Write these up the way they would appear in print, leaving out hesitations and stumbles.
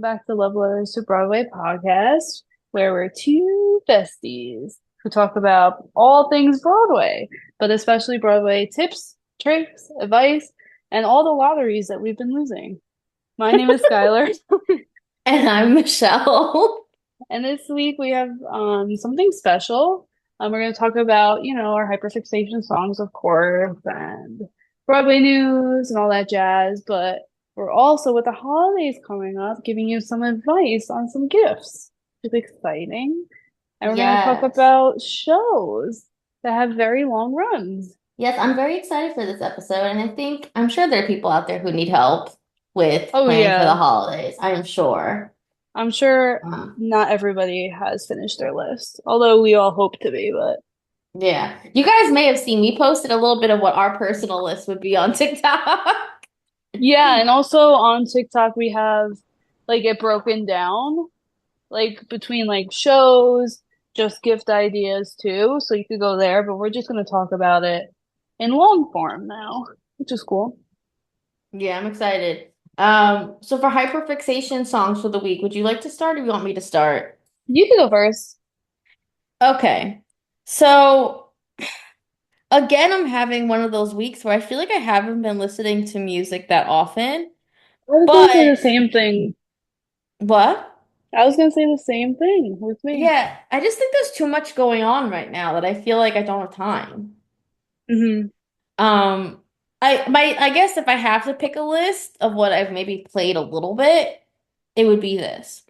back to Love Letters to Broadway podcast, where we're two besties who talk about all things Broadway, but especially Broadway tips, tricks, advice, and all the lotteries that we've been losing. My name is Skylar, And I'm Michelle. and this week we have something special. We're going to talk about, our hyperfixation songs, of course, and Broadway news and all that jazz, but we're also, with the holidays coming up, giving you some advice on some gifts. It's exciting. And we're going to talk Yes. about shows that have very long runs. Yes, I'm very excited for this episode, and I'm sure there are people out there who need help with Oh, planning for the yeah. holidays. I'm sure. I'm sure Uh, not everybody has finished their list, although we all hope to be, but yeah. You guys may have seen we posted a little bit of what our personal list would be on TikTok. yeah. And also on TikTok, we have like it broken down, like between like shows, just gift ideas too. So you could go there, but we're just going to talk about it in long form now, which is cool. Yeah, I'm excited. So for hyperfixation songs for the week, would you like to start or you want me to start? You can go first. Okay. So again, I'm having one of those weeks where I feel like I haven't been listening to music that often. I was going to say the But same thing. what? I was going to say the same thing with me. Yeah, I just think there's too much going on right now that I feel like I don't have time. Hmm. Um, I guess if I have to pick a list of what I've maybe played a little bit, it would be this.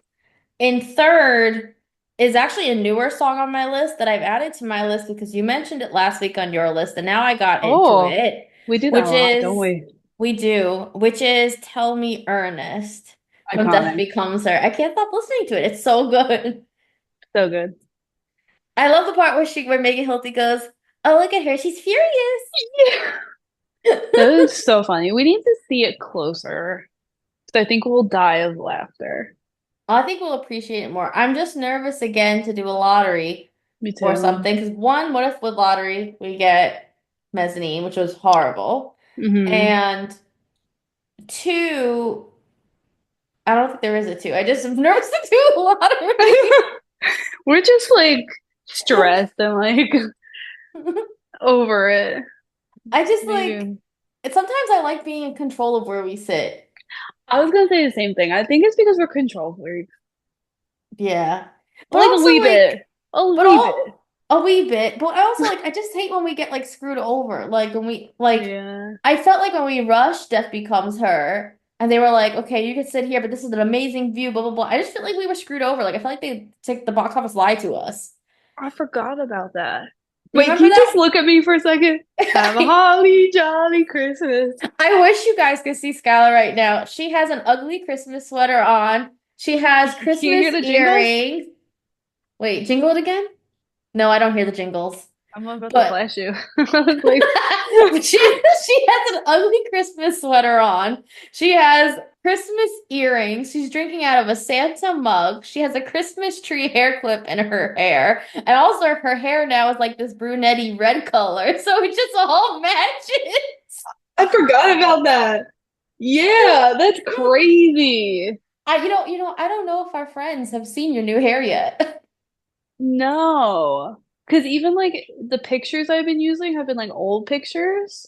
In third is actually a newer song on my list that I've added to my list because you mentioned it last week on your list, and now I got into Oh, it, we do that a which lot, don't is we? which is Tell Me Ernest when Death Iconic. Becomes Her. I can't stop listening to it. It's so good. So good. I love the part where Megan Hilty goes, "Oh, look at her, she's furious." Yeah. That is so funny. We need to see it closer. 'Cause I think we'll die of laughter. I think we'll appreciate it more. I'm just nervous again to do a lottery Me or too. something because one, what if with lottery we get mezzanine, which was horrible, Hmm. and two, I don't think there is a two. I just am nervous to do a lottery. We're just like stressed and like over it. I just like Maybe. sometimes I like being in control of where we sit. I was gonna say the same thing. I think it's because we're control freaks. Yeah, but Like a also wee bit. like. A But wee bit. all a wee bit. But I also like I just hate when we get like screwed over. Like when we like Yeah. I felt like when we rushed Death Becomes Her and they were like, okay, you can sit here, but this is an amazing view, blah blah blah. I just felt like we were screwed over. Like I felt like they took the box office lie to us. I forgot about that. You Wait, can remember you just that? look at me for a second? Have a I holly jolly Christmas. wish you guys could see Skylar right now. She has an ugly Christmas sweater on. She has Can you Christmas hear the jingles? earrings. Wait, jingle it again? No, I don't hear the jingles. I'm about to But flash you. I was like, she has an ugly Christmas sweater on. She has Christmas earrings. She's drinking out of a Santa mug. She has a Christmas tree hair clip in her hair. And also her hair now is like this brunette red color. So it just all matches. I forgot about that. Yeah, that's crazy. I don't know if our friends have seen your new hair yet. No. Because even like the pictures I've been using have been like old pictures.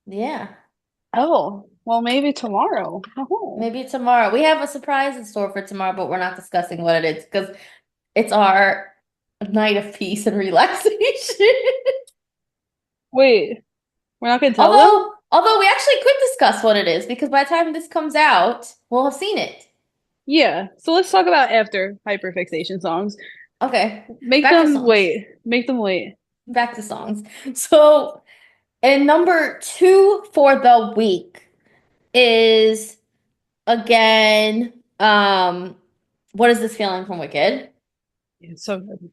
Yeah. Oh, well, maybe tomorrow. Oh. Maybe tomorrow. We have a surprise in store for tomorrow, but we're not discussing what it is because it's our night of peace and relaxation. Wait, we're not gonna tell them? Although we actually could discuss what it is because by the time this comes out, we'll have seen it. Yeah. So let's talk about after hyperfixation songs. Okay, Make back to them songs. wait. Make them wait. Back to songs. So, and number two for the week is again, what is this feeling from Wicked? Yeah, it's so good.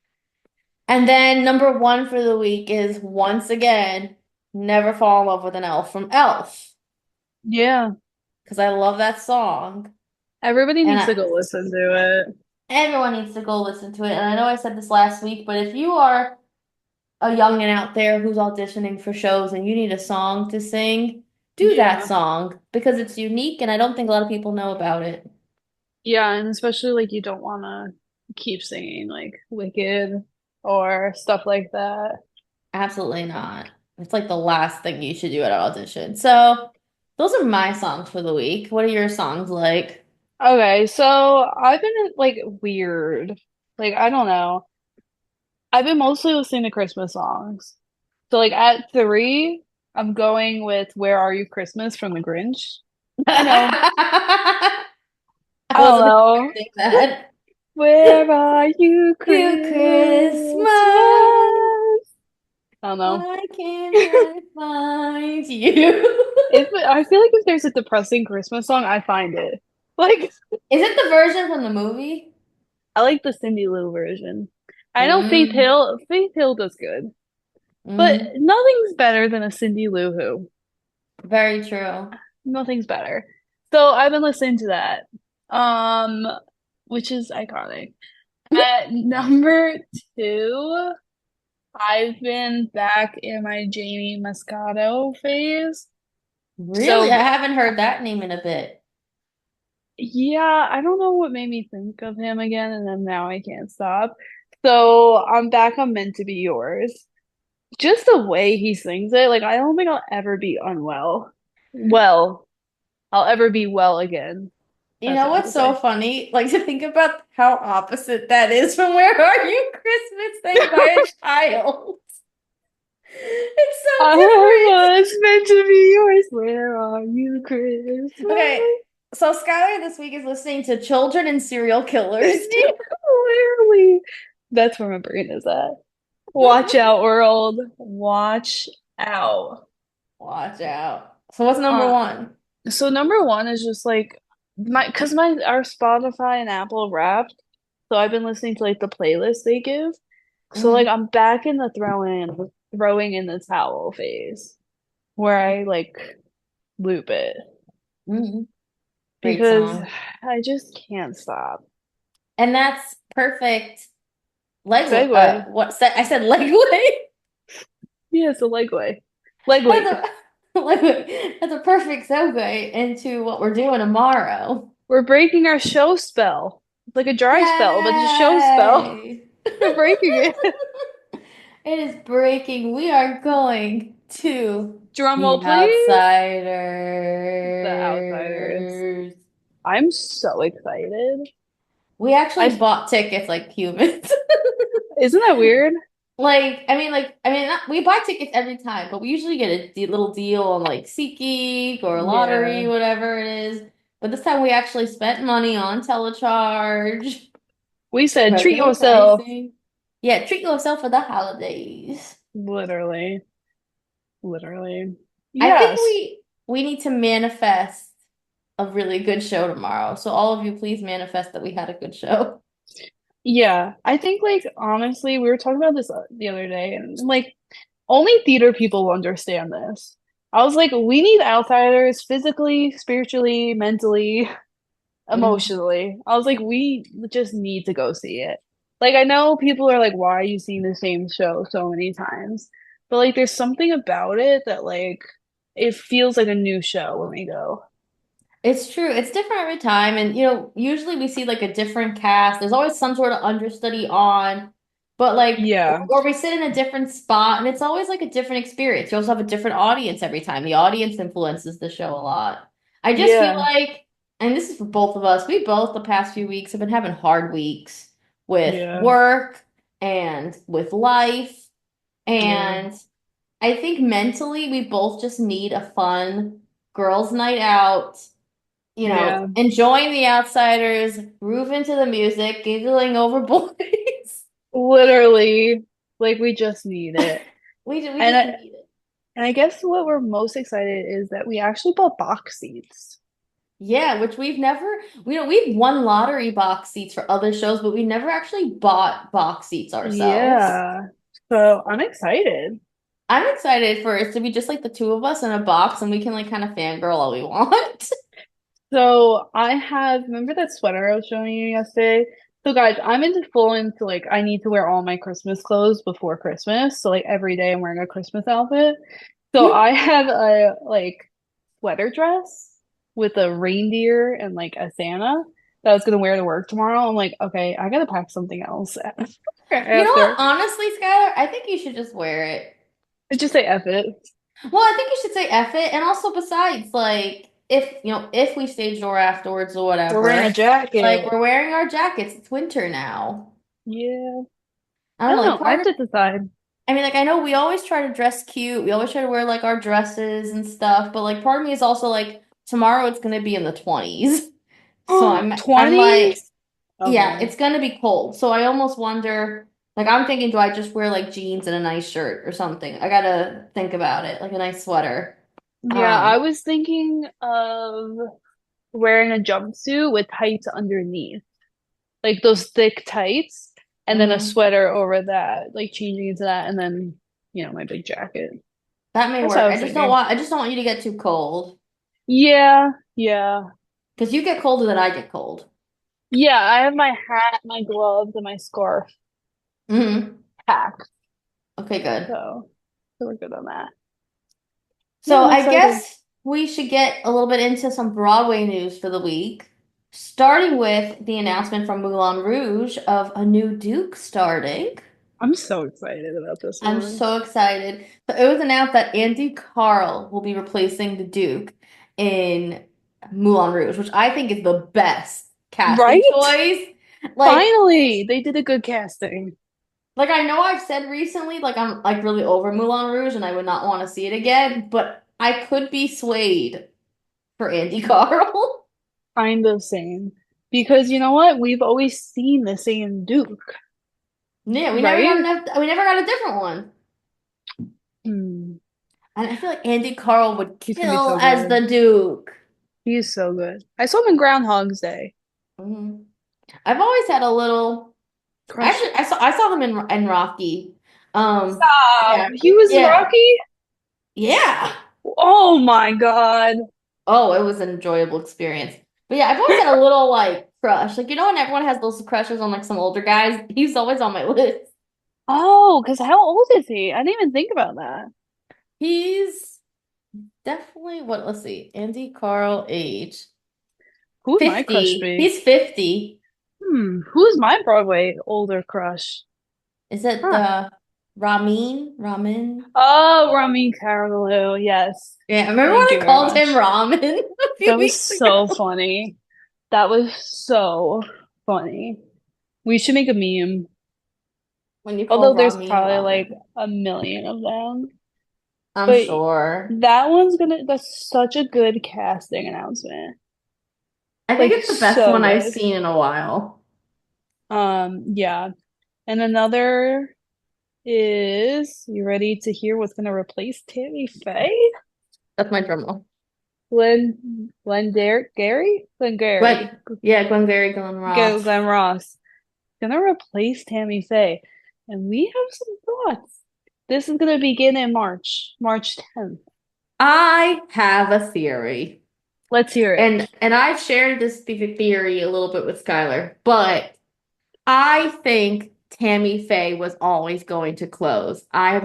And then number one for the week is once again, Never Fall in Love with an Elf from Elf. Yeah. Because I love that song. Everybody And needs to go listen to it. everyone needs to go listen to it. And I know I said this last week, but if you are a youngin' out there who's auditioning for shows and you need a song to sing, do that Yeah. song because it's unique and I don't think a lot of people know about it. Yeah, and especially like you don't want to keep singing like Wicked or stuff like that. Absolutely not. It's like the last thing you should do at an audition. So those are my songs for the week. What are your songs like? Okay, so I've been like weird. Like I don't know. I've been mostly listening to Christmas songs. So like at three, I'm going with Where Are You Christmas from the Grinch. I know. I I don't wasn't know. expecting that. Where are you You Christmas? Christmas, I don't know. why can't I find you? If I feel like if there's a depressing Christmas song, I find it. Like Is it the version from the movie? I like the Cindy Lou version. I know Mm, Faith Hill does good, but mm, nothing's better than a Cindy Lou Who. very true. Nothing's better. So I've been listening to that, um, which is iconic. At number two, I've been back in my Jamie Moscato phase. Really? I So haven't heard that name in a bit. yeah, I don't know what made me think of him again, and then now I can't stop. So I'm back on Meant to Be Yours. Just the way he sings it, like I don't think I'll ever be unwell. Well, I'll ever be well again. You That's know what I have to what's so say. funny? Like to think about how opposite that is from Where Are You Christmas sang by a child. It's I so different. was meant to be yours. Where are you, Christmas? Okay, so Skylar this week is listening to Children and Serial Killers. Clearly, that's where my brain is at. Watch out, world. Watch out. Watch out. So what's number Uh, one? so number one is just like because my our Spotify and Apple Wrapped. So I've been listening to like the playlist they give. So like Mm, I'm back in the throwing in the towel phase where I like loop it mm. Great because song. I just can't stop. And that's perfect leg Segue. I said legway. Yeah, it's a leg That's week. a that's a perfect segue into what we're doing tomorrow. We're breaking our show spell. It's like a dry spell, but it's a show spell. Yay! We're breaking it. It is breaking. We are going to Drum roll, The please. The Outsiders. Outsiders. I'm so excited. We actually I bought tickets like humans. Isn't that weird? We buy tickets every time, but we usually get a little deal on like SeatGeek or Yeah. lottery, whatever it is. But this time we actually spent money on telecharge, We said treat regular yourself. pricing. Yeah, treat yourself for the holidays. Literally. Literally. I think Yes. we need to manifest a really good show tomorrow. So all of you, please manifest that we had a good show. Yeah. I think like honestly, we were talking about this the other day and like only theater people will understand this. I was like, we need outsiders physically, spiritually, mentally, Mhm. emotionally. I was like, we just need to go see it. Like, I know people are like, why are you seeing the same show so many times? But like, there's something about it that like it feels like a new show when we go. It's true. It's different every time. And, usually we see like a different cast. There's always some sort of understudy on, but like, Yeah. or we sit in a different spot and it's always like a different experience. You also have a different audience every time. The audience influences the show a lot. I just feel Yeah. like, and this is for both of us, we both the past few weeks have been having hard weeks with Yeah. work and with life. Yeah. And I think mentally we both just need a fun girls' night out, Yeah. enjoying the outsiders, grooving to the music, giggling over boys. Literally, like we just need it. We And just I need it. and I guess what we're most excited is that we actually bought box seats. Yeah, which we've won lottery box seats for other shows, but we never actually bought box seats ourselves. Yeah. So I'm excited. I'm excited for it to be just like the two of us in a box and we can like kind of fangirl all we want. So I have, remember that sweater I was showing you yesterday? So guys, I'm into full into like I need to wear all my Christmas clothes before Christmas. So like every day I'm wearing a Christmas outfit. So I have a like sweater dress with a reindeer and like a Santa. that I was gonna wear to work tomorrow. I'm like, okay, I gotta pack something else You know what? after. Honestly, Skylar, I think you should just wear it. I just say F it. Well, I think you should say F it. And also, besides, like, if we stage door afterwards or We're wearing a whatever, like, jacket. we're wearing our jackets. It's winter now. Yeah. I I don't know, don't like, know. I part have of, to decide. I mean, like, I know we always try to dress cute. We always try to wear, like, our dresses and stuff. But, like, part of me is also like, tomorrow it's going to be in the 20s. So I'm like, 20s? yeah, Okay. it's going to be cold. So I almost wonder, like, I'm thinking, do I just wear, like, jeans and a nice shirt or something? I gotta think about it, like a nice sweater. Yeah, I Um, was thinking of wearing a jumpsuit with tights underneath, like those thick tights, and then a mhm. sweater over that, like changing into that, and then, my big jacket. That may That's what I work. was thinking. I just don't want you to get too cold. Yeah, yeah. Because you get colder than I get cold. Yeah, I have my hat, my gloves, and my scarf Hmm. packed, Okay, good. so we're good on that. Yeah, So I'm I excited. guess we should get a little bit into some Broadway news for the week, starting with the announcement from Moulin Rouge of a new Duke starting. I'm so excited about this I'm one. so excited. So it was announced that Andy Carl will be replacing the Duke in Moulin Rouge, which I think is the best casting Right? choice. Like, Finally, they did a good casting. like I know I've said recently, like I'm like really over Moulin Rouge and I would not want to see it again, but I could be swayed for Andy Carl. Kind of same. Because you know what? We've always seen the same Duke, Yeah, right? we never got a different one. Hmm. And I feel like Andy Carl would He's gonna be kill so as good. the Duke. He's so good. I saw him in Groundhog's Day. Hmm. I've always had a little. Crush. Actually, I saw them in Rocky. Stop. Yeah, He was yeah, Rocky? yeah. Oh my God. Oh, it was an enjoyable experience. But yeah, I've always had a little like crush. Like when everyone has those crushes on like some older guys, he's always on my list. Oh, because how old is he? I didn't even think about that. He's definitely what? Let's see, Andy Carl age Who'd my crush 50. be? He's 50. Who's my Broadway older crush? Is it Huh. the Ramin? Ramin? Oh, Rami Karagaloo. Yes. Yeah, remember when Thank you I very called him much. Ramen a few That was weeks so ago? funny. That was so funny. We should make a meme. When you call Although there's Ramin probably like Ramen. a million of them. I'm But sure. that's such a good casting announcement. I think Like it's the best so one I've good. seen in a while. Yeah. And another is, you ready to hear what's gonna replace Tammy Faye? That's my drum roll. Glenn Gary, Gwen, yeah, Glengarry Glen Glenn Ross. Ross, gonna replace Tammy Faye, and we have some thoughts. This is gonna begin in March 10th. I have a theory. Let's hear it. And I've shared this theory a little bit with Skylar, but I think Tammy Faye was always going to close. I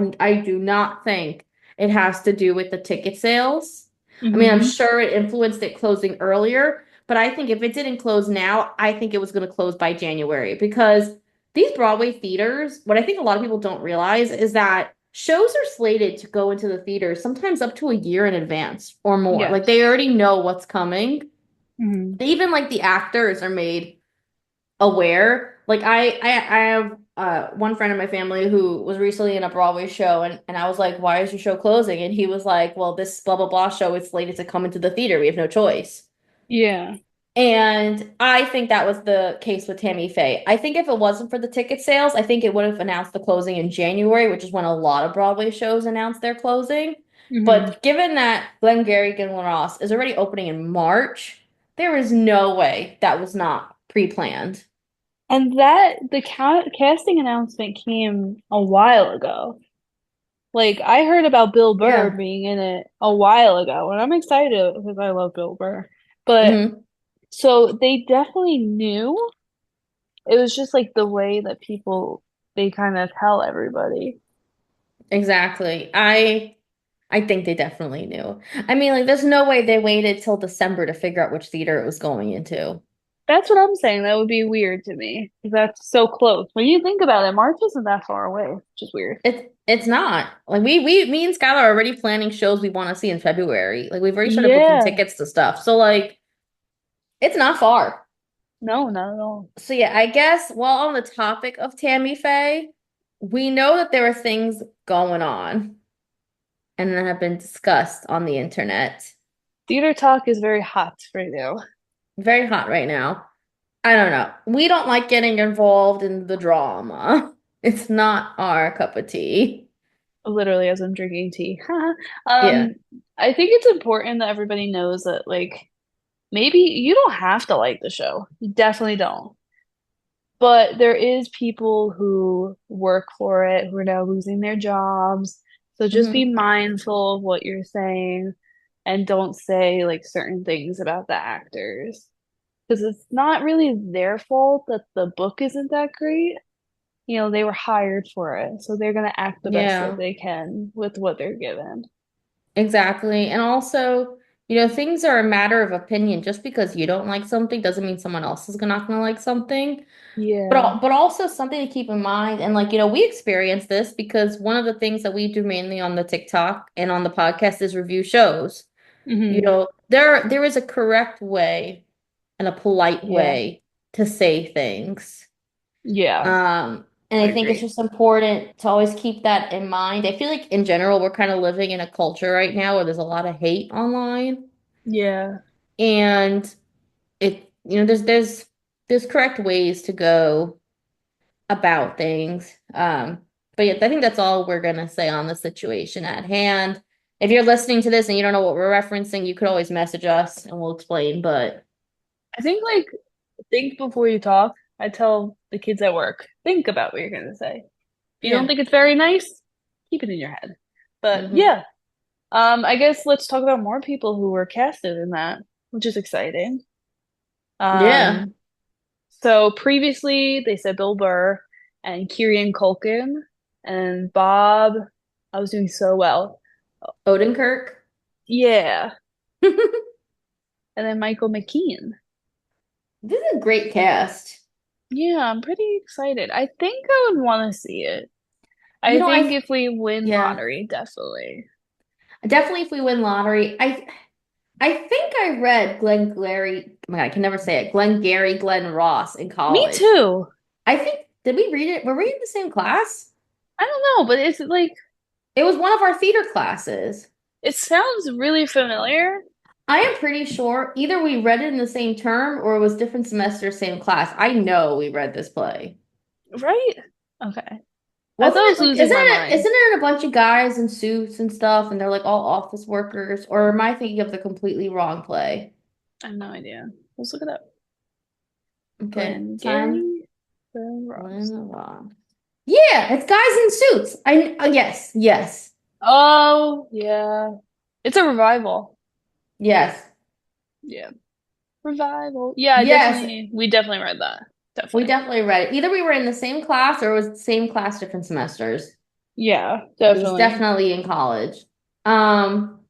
do not think it has to do with the ticket sales. I mean, I'm Hmm. sure it influenced it closing earlier, but I think if it didn't close now, I think it was going to close by January because these Broadway theaters, what I think a lot of people don't realize is that shows are slated to go into the theaters sometimes up to a year in advance or more. Like they Yes. already know what's coming. Hmm. Even like the actors are made aware. Like I have one friend in my family who was recently in a Broadway show and I was like, why is your show closing? And he was like, well, this blah blah blah show is slated to come into the theater. We have no choice. Yeah. And I think that was the case with Tammy Faye. I think if it wasn't for the ticket sales, I think it would have announced the closing in January, which is when a lot of Broadway shows announce their closing. Hmm. But given that Glengarry Glen Ross is already opening in March, there is no way that was not pre-planned. And that the casting announcement came a while ago. Like I heard about Bill Burr Yeah. being in it a while ago, and I'm excited because I love Bill Burr. But Hmm. so they definitely knew. It was just like the way that they kind of tell everybody. Exactly. I think they definitely knew. I mean, like, there's no way they waited till December to figure out which theater it was going into. That's what I'm saying. That would be weird to me. 'Cause that's so close. When you think about it, March isn't that far away, which is weird. It's not. Like me and Skylar are already planning shows we want to see in February. Like we've already started booking Yeah. tickets to stuff. So like it's not far. No, not at all. So yeah, I guess while on the topic of Tammy Faye, we know that there are things going on and that have been discussed on the internet. Theater talk is very hot right now. Very hot right now. I don't know. We don't like getting involved in the drama. It's not our cup of tea. Literally, as I'm drinking tea. Yeah. Um, I think it's important that everybody knows that, like, maybe you don't have to like the show. You definitely don't. But there is people who work for it who are now losing their jobs. So just be Hmm. mindful of what you're saying and don't say like certain things about the actors. Because it's not really their fault that the book isn't that great. They were hired for it, so they're gonna act the best that Yeah. they can with what they're given. Exactly. And also, things are a matter of opinion. Just because you don't like something doesn't mean someone else is not going to like something. Yeah. But also something to keep in mind. And like, we experience this because one of the things that we do mainly on the TikTok and on the podcast is review shows. Hmm. There is a correct way and a polite Yeah. way to say things. Yeah. And I I think it's agree. just important to always keep that in mind. I feel like in general, we're kind of living in a culture right now where there's a lot of hate online. Yeah. And there's correct ways to go about things. But yeah, I think that's all we're gonna say on the situation at hand. If you're listening to this and you don't know what we're referencing, you could always message us and we'll explain. But I think like think before you talk. I tell the kids at work, think about what you're gonna say. If you don't yeah. think it's very nice, keep it in your head. But Hmm. yeah, I guess let's talk about more people who were casted in that, which is exciting. Yeah. Um, so previously they said Bill Burr and Kieran Culkin and Bob. I was doing so well. Odenkirk. Yeah, and then Michael McKean. This is a great cast. Yeah, I'm pretty excited. I think I would want to see it. You I know, think I if we win yeah, lottery, definitely. definitely if we win lottery, I think I read Glenn Glary. Oh my God, I can never say it. Glenn Gary, Glenn Ross in Me college. too. I think did we read it? Were we in the same class? I don't know, but it's like It was one of our theater classes. it sounds really familiar, I am pretty sure either we read it in the same term or it was different semester, same class. I know we read this play. right? Okay. I thought Wasn't I it was like, losing my mind. isn't it a bunch of guys in suits and stuff and they're like all office workers? Or am I thinking of the completely wrong play? I have no idea. Let's look it up. Okay, Glenn time. Gary, Glenn Ross. Glenn Ross. Yeah, it's guys in suits. Yes, yes, Oh, yeah. It's a revival. yes, Yeah. Revival. Yeah, yes. we definitely read that. We Definitely. definitely read it. Either we were in the same class or it was the same class, different semesters. Yeah, It was definitely. definitely in college. Um,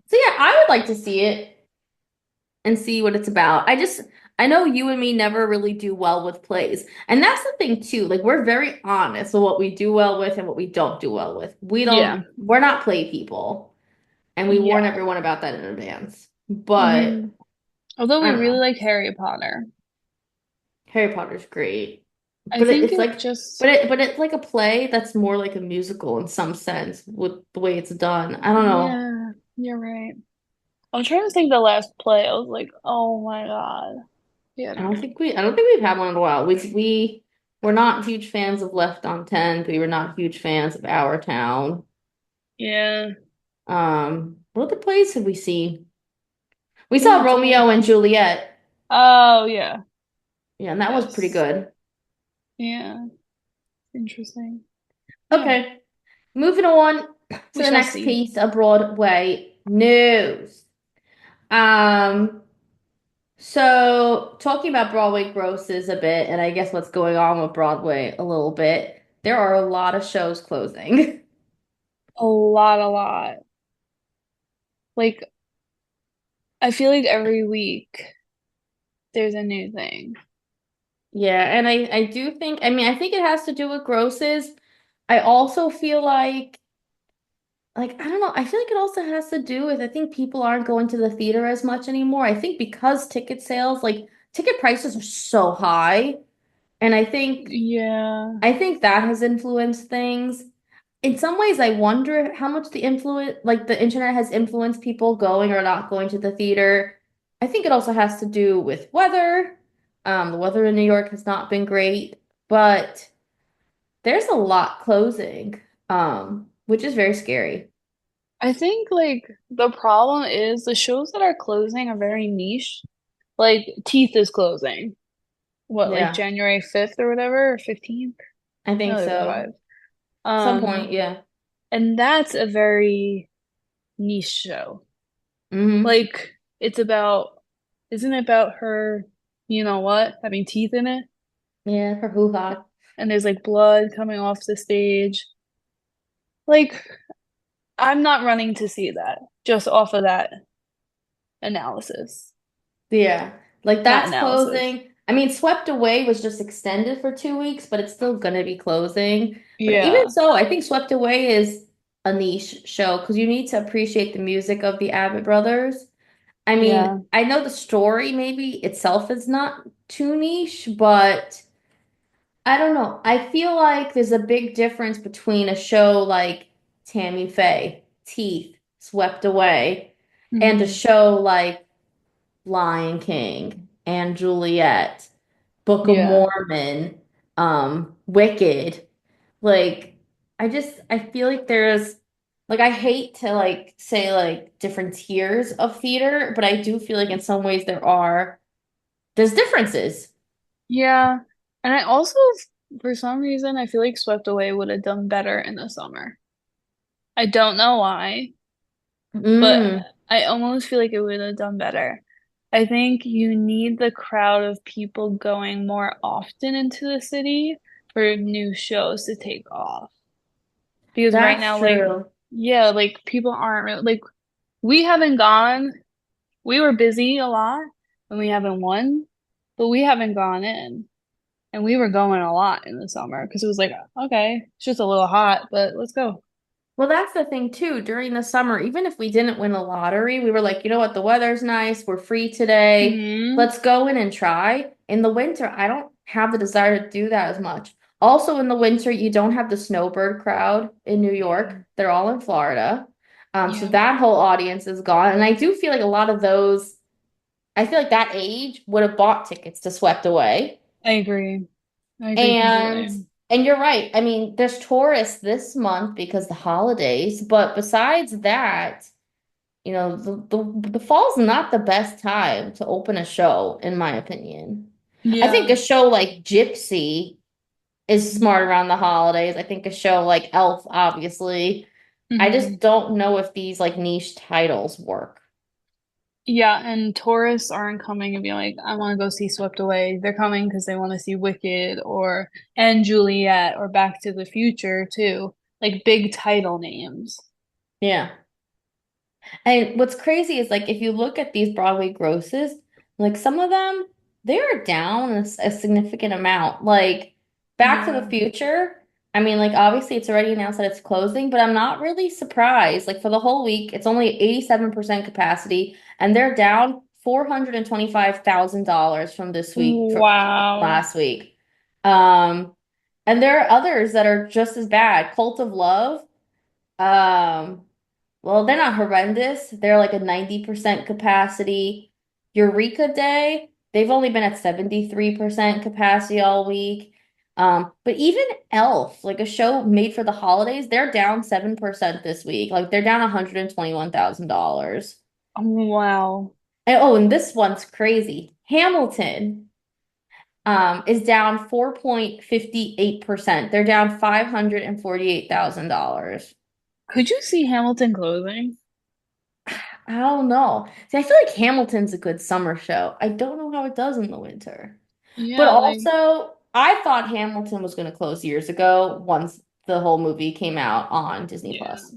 so yeah, I would like to see it and see what it's about. I know you and me never really do well with plays. And that's the thing too. Like we're very honest with what we do well with and what we don't do well with. Yeah. We're not play people. And we warn Yeah. everyone about that in advance. But Hmm. Although I we don't really know. like Harry Potter, Harry Potter's great. I think It's it like just, but it's like a play that's more like a musical in some sense with the way it's done. I don't know. yeah, you're right. I'm trying to think the last play. I was like, oh my God. Yeah, no. I don't think we've had one in a while. We're not huge fans of Left on 10. We were not huge fans of Our Town. Yeah. What other plays have we seen? We Yeah, saw that's it. Romeo and Juliet. Oh, yeah. Yeah, and that was pretty Yes. good. Yeah. Interesting. Yeah, Okay, moving on to we the shall next see. piece of Broadway news. Um, so talking about Broadway grosses a bit, and I guess what's going on with Broadway a little bit, there are a lot of shows closing. A lot, a lot. Like, I feel like every week there's a new thing. Yeah, and I do think, I mean, I think it has to do with grosses. I also feel like I don't know, I feel like it also has to do with I think people aren't going to the theater as much anymore. I think because ticket sales, like ticket prices are so high, and Yeah. I think that has influenced things. In some ways, I wonder how much the internet has influenced people going or not going to the theater. I think it also has to do with weather. The weather in New York has not been great, but there's a lot closing, which is very scary. I think like the problem is the shows that are closing are very niche. Like Teeth is closing. What, like Yeah, January 5th or whatever, or 15th? I think No, there's so. five. Some point, yeah. And that's a very niche show. Hmm. Like it's about, isn't it about her, you know what, having teeth in it? Yeah, for hoo-ha. And there's like blood coming off the stage. Like I'm not running to see that just off of that analysis. Yeah, like Not that's analysis. closing. I mean, Swept Away was just extended for 2 weeks, but it's still gonna be closing. But even Yeah. so, I think Swept Away is a niche show because you need to appreciate the music of the Abbott brothers. I mean, Yeah. I know the story maybe itself is not too niche, but I don't know. I feel like there's a big difference between a show like Tammy Faye, Teeth, Swept Away, and a Hmm. show like Lion King and Juliet, Book of Yeah. Mormon, Wicked. Like, I feel like there's like I hate to like say like different tiers of theater, but I do feel like in some ways there's differences. Yeah. And I also, for some reason, I feel like Swept Away would have done better in the summer. I don't know why, but Mm, I almost feel like it would have done better. I think you need the crowd of people going more often into the city for new shows to take off. Because right that's now, like, true. yeah, like people aren't really, like, we haven't gone, we were busy a lot and we haven't won, but we haven't gone in. And we were going a lot in the summer because it was like, okay, it's just a little hot, but let's go. Well, that's the thing too. During the summer, even if we didn't win the lottery, we were like, you know what, the weather's nice, we're free today. Hmm. Let's go in and try. In the winter, I don't have the desire to do that as much. Also, in the winter, you don't have the snowbird crowd in New York. Yeah. They're all in Florida. So Yeah. that whole audience is gone. And I do feel like a lot of those, I feel like that age would have bought tickets to Swept Away. I agree. I agree And completely. and you're right. I mean, there's tourists this month because the holidays, but besides that, the fall's not the best time to open a show, in my opinion. I think a Yeah. show like Gypsy is smart around the holidays. I think a show like Elf, obviously. I Hmm. just don't know if these like niche titles work. Yeah, and tourists aren't coming and being like, I want to go see Swept Away. They're coming because they want to see Wicked or and Juliet or Back to the Future too. Like big title names. Yeah. And what's crazy is like if you look at these Broadway grosses, like some of them, they're down a significant amount. Like Back to the Yeah. Future, I mean, like obviously it's already announced that it's closing, but I'm not really surprised. Like for the whole week, it's only 87% capacity, and they're down $425,000 from this week from Wow. last week. Um, and there are others that are just as bad. Cult of Love. Um, well, they're not horrendous. They're like a 90% capacity. Eureka Day, they've only been at 73% capacity all week. But even Elf, like a show made for the holidays, they're down 7% this week. Like they're down $121,000. Wow. And oh, and this one's crazy. Hamilton is down 4.58%. They're down $548,000. Could you see Hamilton closing? I don't know. See, I feel like Hamilton's a good summer show. I don't know how it does in the winter. But Yeah, like, also, I thought Hamilton was going to close years ago once the whole movie came out on Disney yeah. Plus.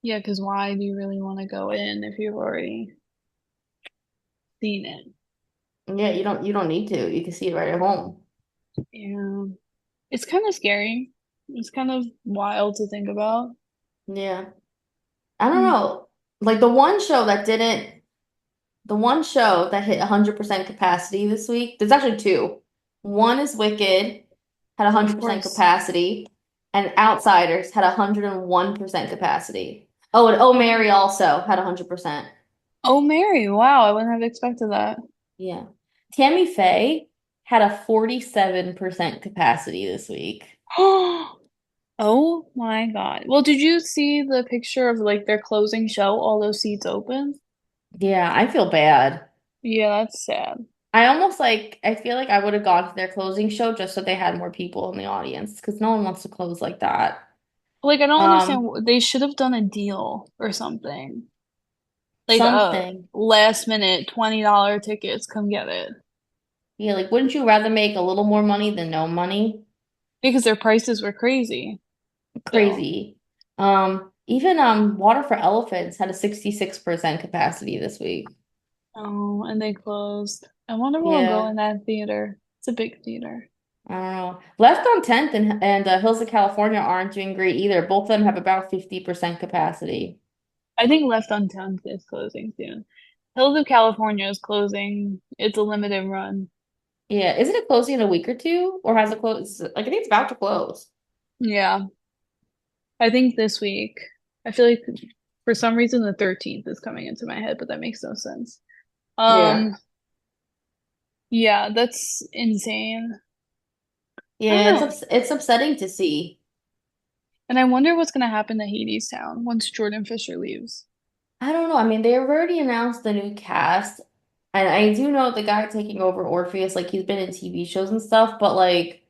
Yeah, because why do you really want to go in if you've already seen it? Yeah, you don't need to. You can see it right at home. Yeah. It's kind of scary. It's kind of wild to think about. Yeah. I don't Mm. know. Like the one show that hit 100% capacity this week, there's actually two. One is Wicked, had Of 100% course. capacity, and Outsiders had 101% capacity. Oh, and Oh Mary also had 100%. Oh, Mary. Wow, I wouldn't have expected that. Yeah. Tammy Faye had a 47% capacity this week. Oh my God. Well, did you see the picture of like their closing show, all those seats open? Yeah, I feel bad. Yeah, that's sad. I feel like I would have gone to their closing show just so they had more people in the audience because no one wants to close like that. Like, I don't understand. Um, They should have done a deal or something. Like something. last minute $20 tickets, come get it. Yeah, like wouldn't you rather make a little more money than no money? Because their prices were crazy still. Crazy. Even Water for Elephants had a 66% capacity this week. Oh, and they closed. I wonder what will go Yeah, in that theater. It's a big theater. I don't know. Left on 10th and Hills of California aren't doing great either. Both of them have about 50% capacity. I think Left on 10th is closing soon. Hills of California is closing. It's a limited run. Yeah, isn't it closing in a week or two? Or has it closed? Like, I think it's about to close. Yeah, I think this week. I feel like for some reason the 13th is coming into my head, but that makes no sense. Yeah. Um, yeah, that's insane. I don't Yeah, know. it's upsetting to see. And I wonder what's gonna happen to Hadestown once Jordan Fisher leaves. I don't know. I mean, they've already announced the new cast, and I do know the guy taking over Orpheus, like he's been in TV shows and stuff, but like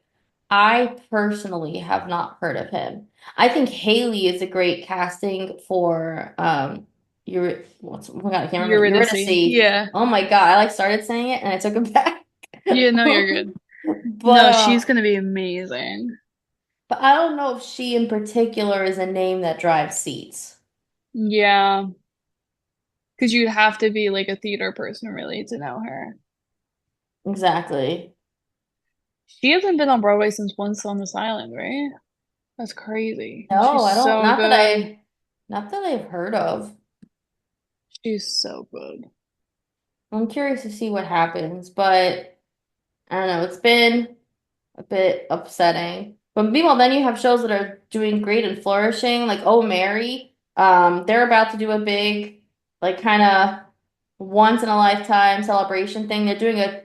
I personally have not heard of him. I think Haley is a great casting for oh my God, I can't remember. Eurydice. Eurydice. Yeah. Oh my God, I like started saying it and I took it back. Yeah, no, you're good. But No, she's gonna be amazing. but I don't know if she in particular is a name that drives seats. Yeah, because you'd have to be like a theater person really to know her. Exactly. She hasn't been on Broadway since Once on This Island, right? That's crazy. And No, she's I don't. so good. Not that I've heard of. She's so good. I'm curious to see what happens, but I don't know. It's been a bit upsetting. But meanwhile, then you have shows that are doing great and flourishing, like Oh Mary. They're about to do a big, like kind of once in a lifetime celebration thing. They're doing a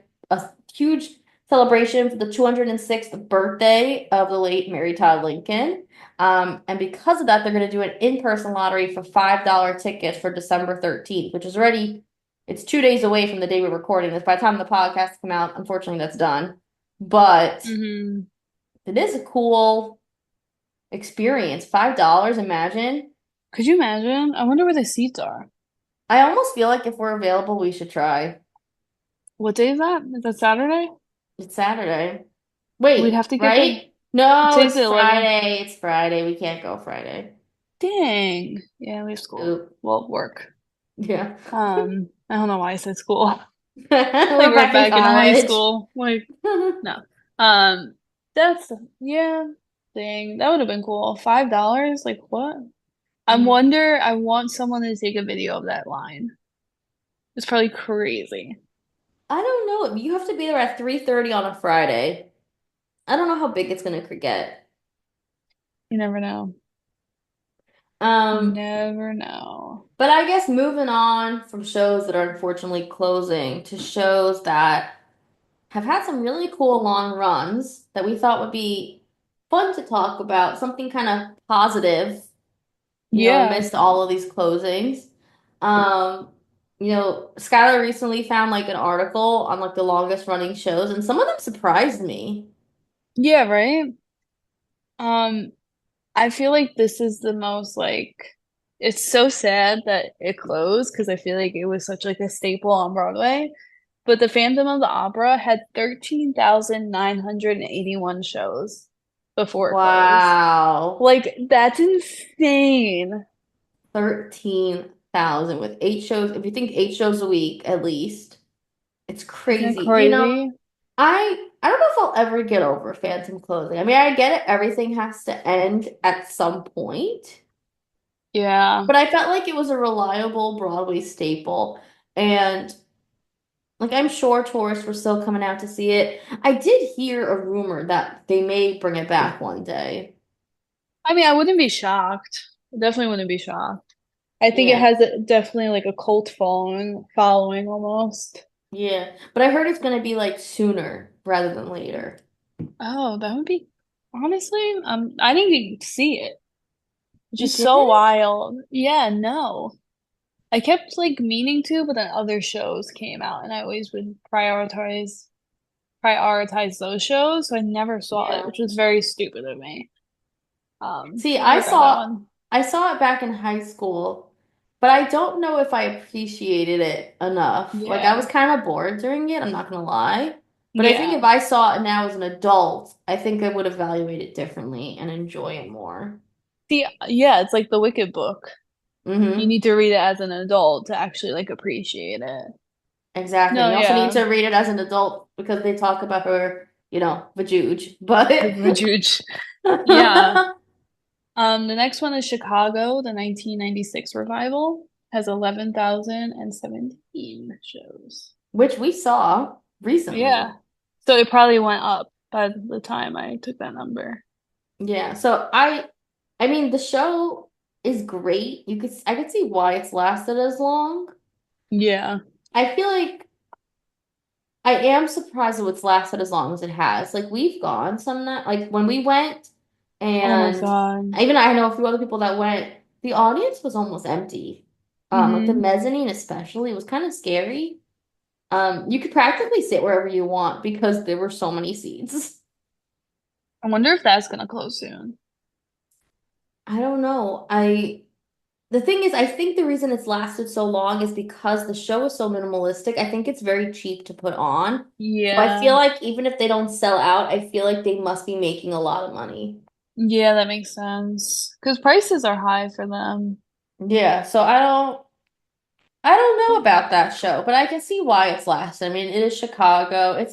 huge celebration for the 206th birthday of the late Mary Todd Lincoln. And because of that, they're going to do an in-person lottery for $5 tickets for December 13th, which is already, it's 2 days away from the day we're recording this. By the time the podcast come out, unfortunately, that's done. But Hmm. it is a cool experience. $5, imagine. Could you imagine? I wonder where the seats are. I almost feel like if we're available, we should try. What day is that? Is that Saturday? It's Saturday. We'd Wait, have to get there. right? No, Today's it's the 11th. Friday. It's Friday. We can't go Friday. Dang. Yeah, we have school. Oop. Well, work. Yeah. I don't know why I said school. Like We're we're back in back in high college. school. Like, no. Um, that's yeah, dang, that would have been cool. $5? Like what? Yeah. I want someone to take a video of that line. It's probably crazy. I don't know. You have to be there at 3:30 on a Friday. I don't know how big it's gonna get. You never know. You Um, never know. but I guess moving on from shows that are unfortunately closing to shows that have had some really cool long runs that we thought would be fun to talk about, something kind of positive, Yeah. amidst all of these closings. Um, Skylar recently found like an article on like the longest running shows, and some of them surprised me. Yeah, right? Um, I feel like this is the most like it's so sad that it closed because I feel like it was such like a staple on Broadway. But the Phantom of the Opera had 13,981 shows before it closed. Wow. Like that's insane. 13,000 with 8 shows. If you think 8 shows a week at least, It's Isn't it crazy. crazy? I don't know if I'll ever get over phantom clothing. I mean, I get it, everything has to end at some point, Yeah. but I felt like it was a reliable Broadway staple. And like I'm sure tourists were still coming out to see it. I did hear a rumor that they may bring it back one day. I mean, I wouldn't be shocked. I definitely wouldn't be shocked. I think it Yeah. has definitely like a cult following almost. Yeah. But I heard it's gonna be like sooner rather than later. Oh, that would be honestly, I didn't get to see it, which You is so didn't? wild. Yeah, no. I kept like meaning to, but then other shows came out and I always would prioritize those shows, so I never saw it, Yeah. which was very stupid of me. See, Regret that one. I saw it back in high school, but I don't know if I appreciated it enough. Like I was Yeah. kind of bored during it, I'm not gonna lie. But I think Yeah. if I saw it now as an adult, I think I would evaluate it differently and enjoy it more. See, yeah, it's like the Wicked book. You Mm-hmm. need to read it as an adult to actually like appreciate it. Exactly. And No, you also need yeah. to read it as an adult because they talk about her, vajuge. But Huge. Yeah. The next one is Chicago, the 1996 revival, has 11,017 shows. which we saw Yeah. recently. So it probably went up by the time I took that number. Yeah. So I mean the show is great. I could see why it's lasted as long. Yeah. I feel like I am surprised that it's lasted as long as it has. Like we've gone some night, like when we went, Oh my and God. even I know a few other people that went, the audience was almost empty. Like the Hmm. mezzanine especially was kind of scary. You could practically sit wherever you want because there were so many seats. I wonder if that's gonna close soon. I don't know. The thing is, I think the reason it's lasted so long is because the show is so minimalistic. I think it's very cheap to put on. So I feel Yeah. like even if they don't sell out, I feel like they must be making a lot of money. Yeah, that makes sense. Because prices are high for them. Yeah, so I don't know about that show, but I can see why it's lasted. I mean, it is Chicago. I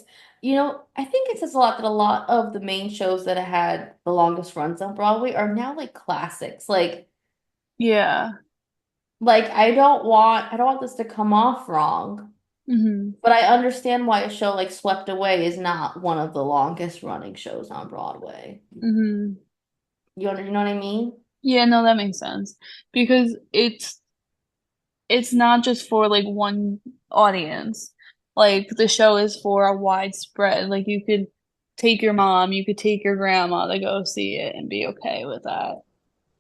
think it says a lot that a lot of the main shows that had the longest runs on Broadway are now like classics. Yeah. I don't want this to come off wrong, Hmm. but I understand why a show like Swept Away is not one of the longest running shows on Broadway. Hmm. You know what I mean? Yeah, no, that makes sense. Because it's not just for like one audience. Like the show is for a widespread. Like you could take your mom, you could take your grandma to go see it and be okay with that.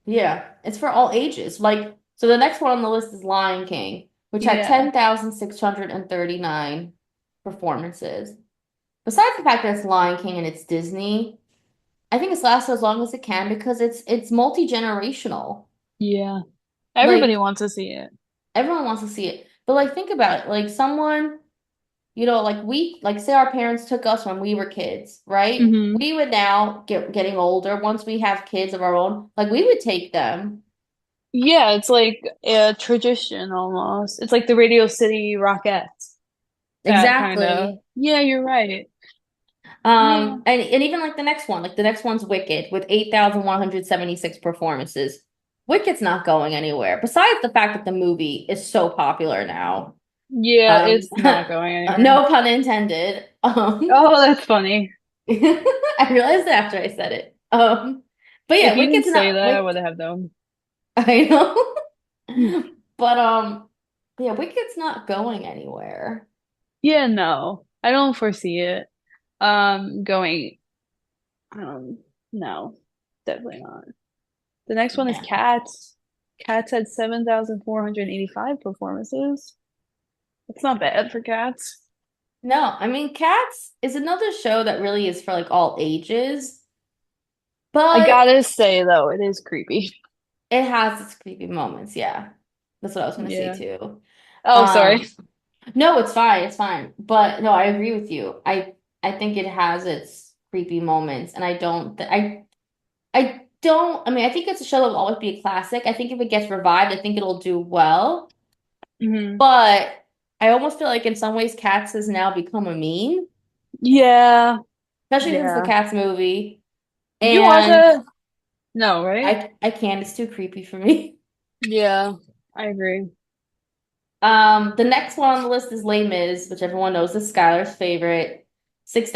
Yeah, it's for all ages. So the next one on the list is Lion King, which had Yeah. 10,639 performances. Besides the fact that it's Lion King and it's Disney, I think it's lasted as long as it can because it's multi-generational. Yeah. Everybody Like wants to see it. everyone wants to see it. But like think about it. Like someone, like say our parents took us when we were kids, right? Hmm. We would now getting older once we have kids of our own, like we would take them. Yeah, it's like a tradition almost. It's like the Radio City Rockettes. That kind of. Exactly. Yeah, you're right. Yeah. And even like the next one's Wicked with 8,176 performances. Wicked's not going anywhere. Besides the fact that the movie is so popular now. Yeah, it's not going anywhere. No pun intended. Oh, that's funny. I realized it after I said it. But If yeah, you didn't Wicked's say not that, I Wick would have known. I know. Hmm. But yeah, Wicked's not going anywhere. Yeah, no. I don't foresee it going no. Definitely not. The next one is Yeah. Cats. Cats had 7,485 performances. That's not bad for Cats. No, I mean Cats is another show that really is for like all ages, I but gotta say though, it is creepy. it has its creepy moments. Yeah. That's what I was gonna say Yeah. too. Oh, sorry. Um, no, it's fine, it's fine. But no, I agree with you. I think it has its creepy moments, and I mean, I think it's a show that will always be a classic. I think if it gets revived, I think it'll do well. Hmm. But I almost feel like in some ways Cats has now become a meme, Yeah. especially since the Yeah. Cats movie. Did you watch And it? No, right? I can't, it's too creepy for me. Yeah, I agree. The next one on the list is Les Mis, which everyone knows is Skylar's favorite.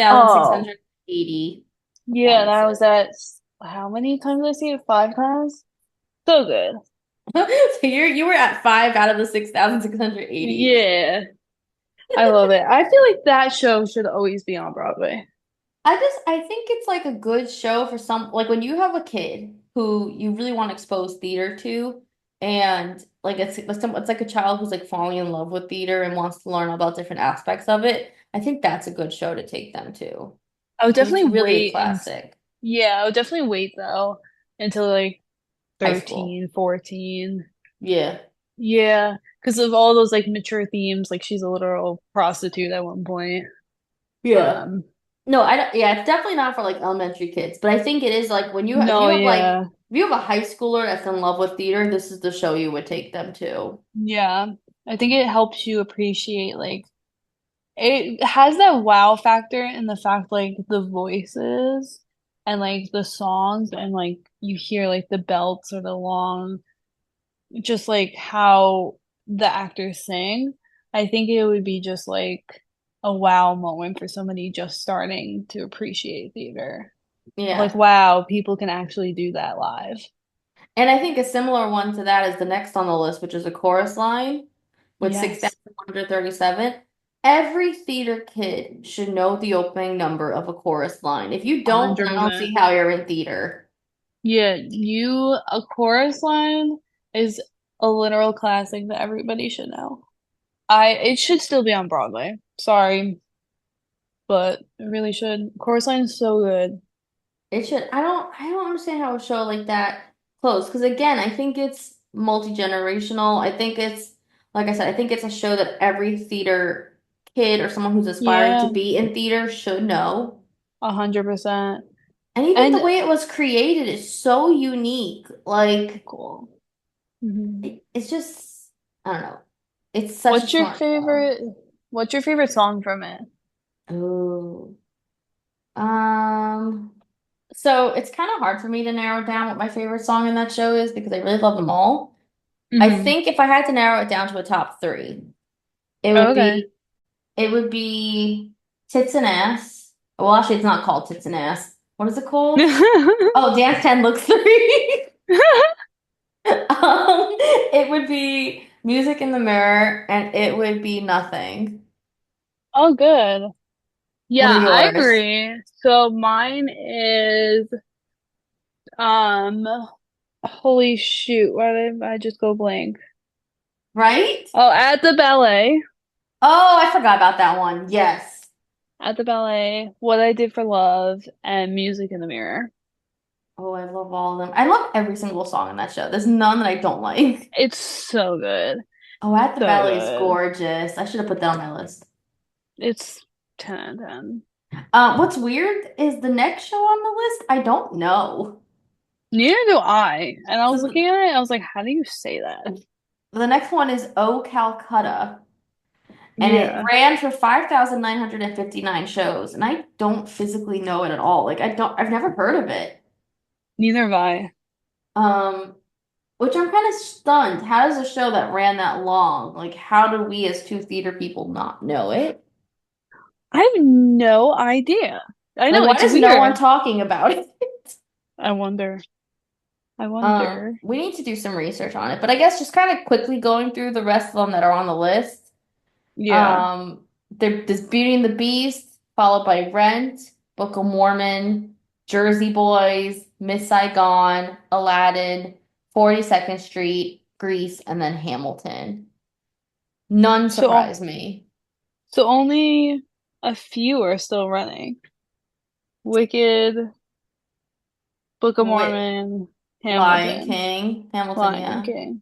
Oh, 6,680 yeah, that performances. was at how many times did I see it? 5 times? So good. So you were at 5 out of the 6,680. Yeah, I love it. I feel like that show should always be on Broadway. I think it's like a good show for some, like when you have a kid who you really want to expose theater to, and like it's like a child who's like falling in love with theater and wants to learn about different aspects of it. I think that's a good show to take them to I would because it's definitely really a wait and classic. yeah, I would definitely wait though until like High school. 13, 14. Yeah. Yeah, because of all those like mature themes, like she's a literal prostitute at one point. Yeah. Um, No, I don't, yeah, it's definitely not for like elementary kids, but I think it is like when if no, you have like yeah. if you have a high schooler that's in love with theater, this is the show you would take them to. Yeah. I think it helps you appreciate like it has that wow factor in the fact like the voices and like the songs and like you hear like the belts or the long just like how the actors sing. I think it would be just like a wow moment for somebody just starting to appreciate theater. Like, Yeah. wow, people can actually do that live. And I think a similar one to that is the next on the list, which is a chorus line with Yes, 6,137. Every theater kid should know the opening number of a chorus line. If you don't, then I don't 100%. see how you're in theater. Yeah, a chorus line is a literal classic that everybody should know. It should still be on Broadway. Sorry, but it really should. Chorus line is so good. It should. I don't understand how a show like that closed. Because again, I think it's multi-generational. I think it's, like I said, I think it's a show that every theater kid or someone who's aspiring to Yeah, be in theater should know. 100%. And even the And way it was created is so unique. Like cool. Mhm. it's just, I don't know. It's such a What's your smart show. favorite, what's your favorite song from it? Oh. Um, so it's kind of hard for me to narrow down what my favorite song in that show is because I really love them all. I Hmm. think if I had to narrow it down to a top three, it would Okay. be it would be Tits and Ass. Well, actually, it's not called Tits and Ass. What is it called? Oh, Dance 10 Looks 3. It would be Music in the Mirror, and it would be Nothing. Oh, good. What are Yeah, I yours? agree. So mine is um holy shoot, why did I just go blank? Right? Oh, at the ballet. Oh, I forgot about that one. Yes. At the ballet, What I Did for Love, and Music in the Mirror. Oh, I love all of them. I love every single song in that show. There's none that I don't like. It's so good. Oh, At the So Ballet is good. gorgeous. I should have put that on my list. It's 10 out of 10. What's weird is the next show on the list, I don't know. Neither do I. And I So was looking at it, I was like, how do you say that? the next one is Oh Calcutta, and it Yeah, ran for 5,959 shows, and I don't physically know it at all. Like I've never heard of it. neither have I. Um, which I'm kind of stunned. How does a show that ran that long, like how do we as two theater people not know it? I have no idea. I Like know, why it's is no one weird. talking about it? I wonder. I wonder. We need to do some research on it, but I guess just kind of quickly going through the rest of them that are on the list. Yeah. There's Beauty and the Beast, followed by Rent, Book of Mormon, Jersey Boys, Miss Saigon, Aladdin, 42nd Street, Grease, and then Hamilton. None So, surprise me. so only a few are still running. Wicked, Book of Wit, Mormon, Lion Hamilton, King, Hamilton, Lion yeah. King.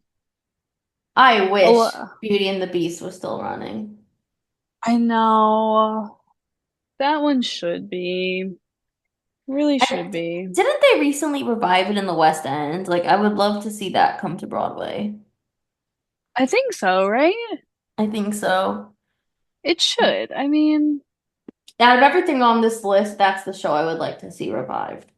I wish Oh, Beauty and the Beast was still running. I know. That one should be. Really should be. Didn't they recently revive it in the West End? Like, I would love to see that come to Broadway. I think so, right? I think so. It should. I mean, Out of everything on this list, that's the show I would like to see revived.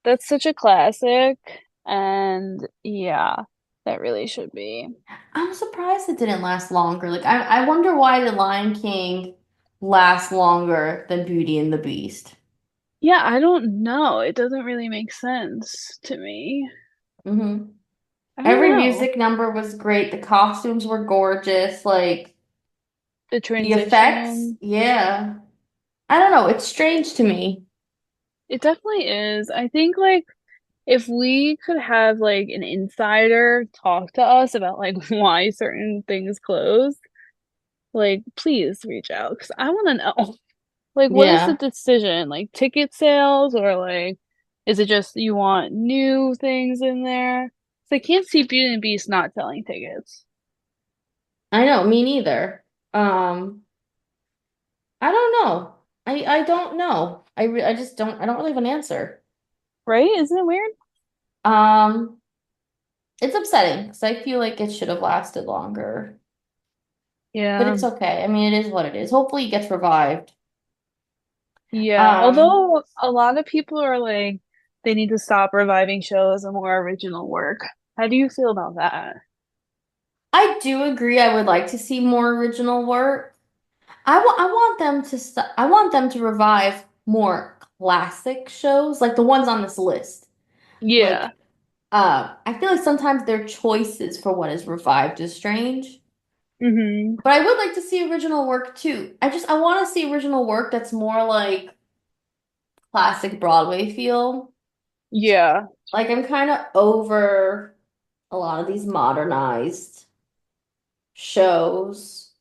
that's such a classic. And yeah, that really should be. I'm surprised it didn't last longer. Like I wonder why The Lion King lasts longer than Beauty and the Beast. Yeah, I don't know. It doesn't really make sense to me. Hmm I don't Every know. music number was great. The costumes were gorgeous. Like The the effects, transition. yeah. I don't know. It's strange to me. It definitely is. I think like if we could have like an insider talk to us about like why certain things closed, like please reach out because I want to know. Like, what is the Yeah. decision? Like ticket sales or like is it just you want new things in there? 'Cause I can't see Beauty and the Beast not selling tickets, I know, me neither. I don't know. I don't know. I just don't really have an answer. right? Isn't it weird? Um, it's upsetting because I feel like it should have lasted longer. But Yeah. it's okay. I mean, it is what it is. Hopefully it gets revived. Yeah. Um, Although a lot of people are like they need to stop reviving shows and more original work. How do you feel about that? I do agree I would like to see more original work. I want them to I want them to revive more classic shows, like the ones on this list. Yeah. Like, I feel like sometimes their choices for what is revived is strange. Hmm. But I would like to see original work too. I want to see original work that's more like classic Broadway feel. Yeah. Like I'm kind of over a lot of these modernized shows.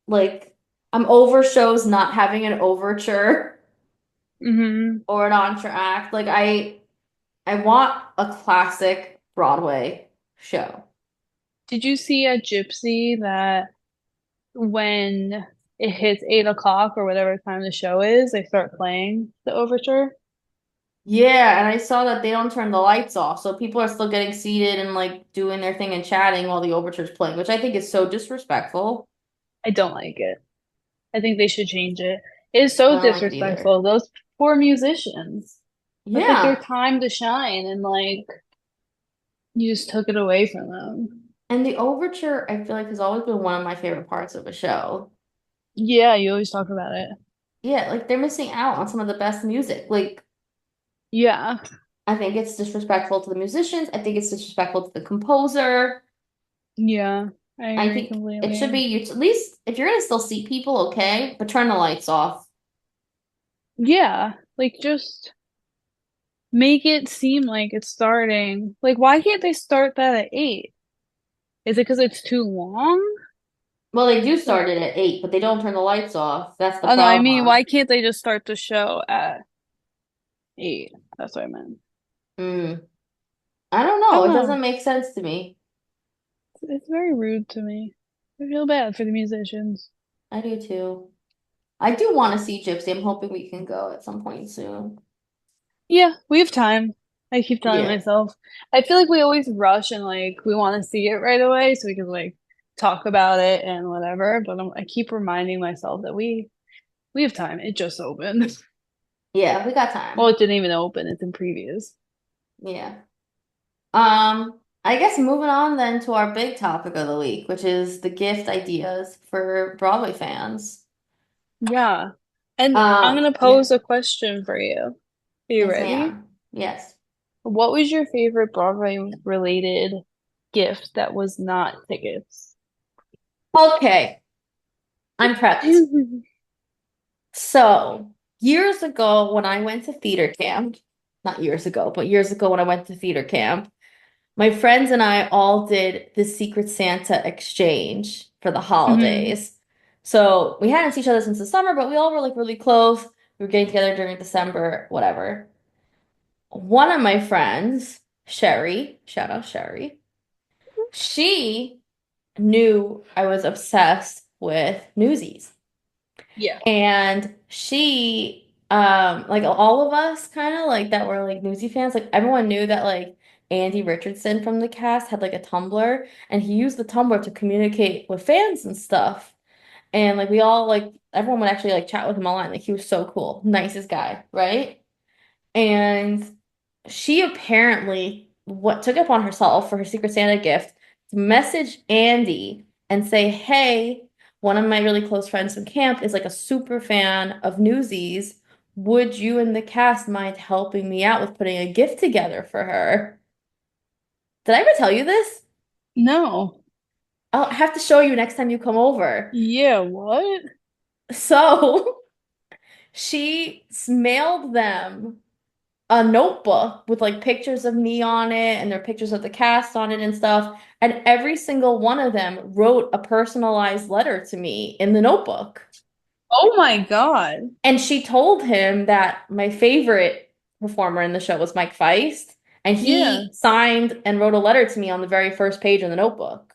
Like I'm over shows not having an overture Hmm. or an entr'acte. Like I want a classic Broadway show. Did you see at Gypsy that when it hits 8 o'clock or whatever time the show is, they start playing the overture? Yeah, and I saw that they don't turn the lights off, so people are still getting seated and like doing their thing and chatting while the overture's playing, which I think is so disrespectful. I don't like it. I think they should change it. It is I so don't like it either. disrespectful. Those poor musicians. That's like their Yeah. time to shine, and like you just took it away from them. And the overture, I feel like, has always been one of my favorite parts of a show. Yeah, you always talk about it. Yeah, like they're missing out on some of the best music. Like, Yeah, I think it's disrespectful to the musicians. I think it's disrespectful to the composer. yeah, I I agree think it should be completely. you at least if you're gonna still seat people, okay, but turn the lights off. Yeah, like just make it seem like it's starting. Like, why can't they start that at 8? Is it because it's too long? Well, they do Like, start it at 8, but they don't turn the lights off. That's the oh no, I mean, problem. why can't they just start the show at 8? That's what I meant. Mm. I don't I know. don't It know. doesn't make sense to me. It's very rude to me. I feel bad for the musicians. I do too. I do want to see Gypsy. I'm hoping we can go at some point soon. Yeah, we have time. I keep telling Yeah. myself. I feel like we always rush and like we want to see it right away so we can like talk about it and whatever. But I keep reminding myself that we have time. It just opened. Yeah, we got Well, time. it didn't even open. It's in previews. Yeah. I guess moving on then to our big topic of the week, which is the gift ideas for Broadway fans. Yeah. And I'm gonna Yeah. pose a question for you. Are you Yes, ready? ma'am. Yes. What was your favorite Broadway related gift that was not tickets? Okay, I'm prepped. So, years ago when I went to theater camp, not years ago, but years ago when I went to theater camp, my friends and I all did the Secret Santa exchange for the Hmm. holidays. So we hadn't seen each other since the summer, but we all were like really close. We were getting together during December, whatever. One of my friends, Sherry, shout out Sherry, she knew I was obsessed with Newsies. Yeah. And she, like all of us kind of like that were like Newsy fans, like everyone knew that like Andy Richardson from the cast had like a Tumblr, and he used the Tumblr to communicate with fans and stuff. And like we all like everyone would actually like chat with him online. Like he was so cool, nicest guy, right? And she apparently what took it upon herself for her Secret Santa gift to message Andy and say, "Hey, one of my really close friends from camp is like a super fan of Newsies. Would you and the cast mind helping me out with putting a gift together for her?" Did I ever tell you this? No. I'll have to show you next time you come over. Yeah, what? So she mailed them a notebook with like pictures of me on it and there are pictures of the cast on it and stuff. And every single one of them wrote a personalized letter to me in the notebook. Oh my God. And she told him that my favorite performer in the show was Mike Feist. And Yeah, he signed and wrote a letter to me on the very first page in the notebook.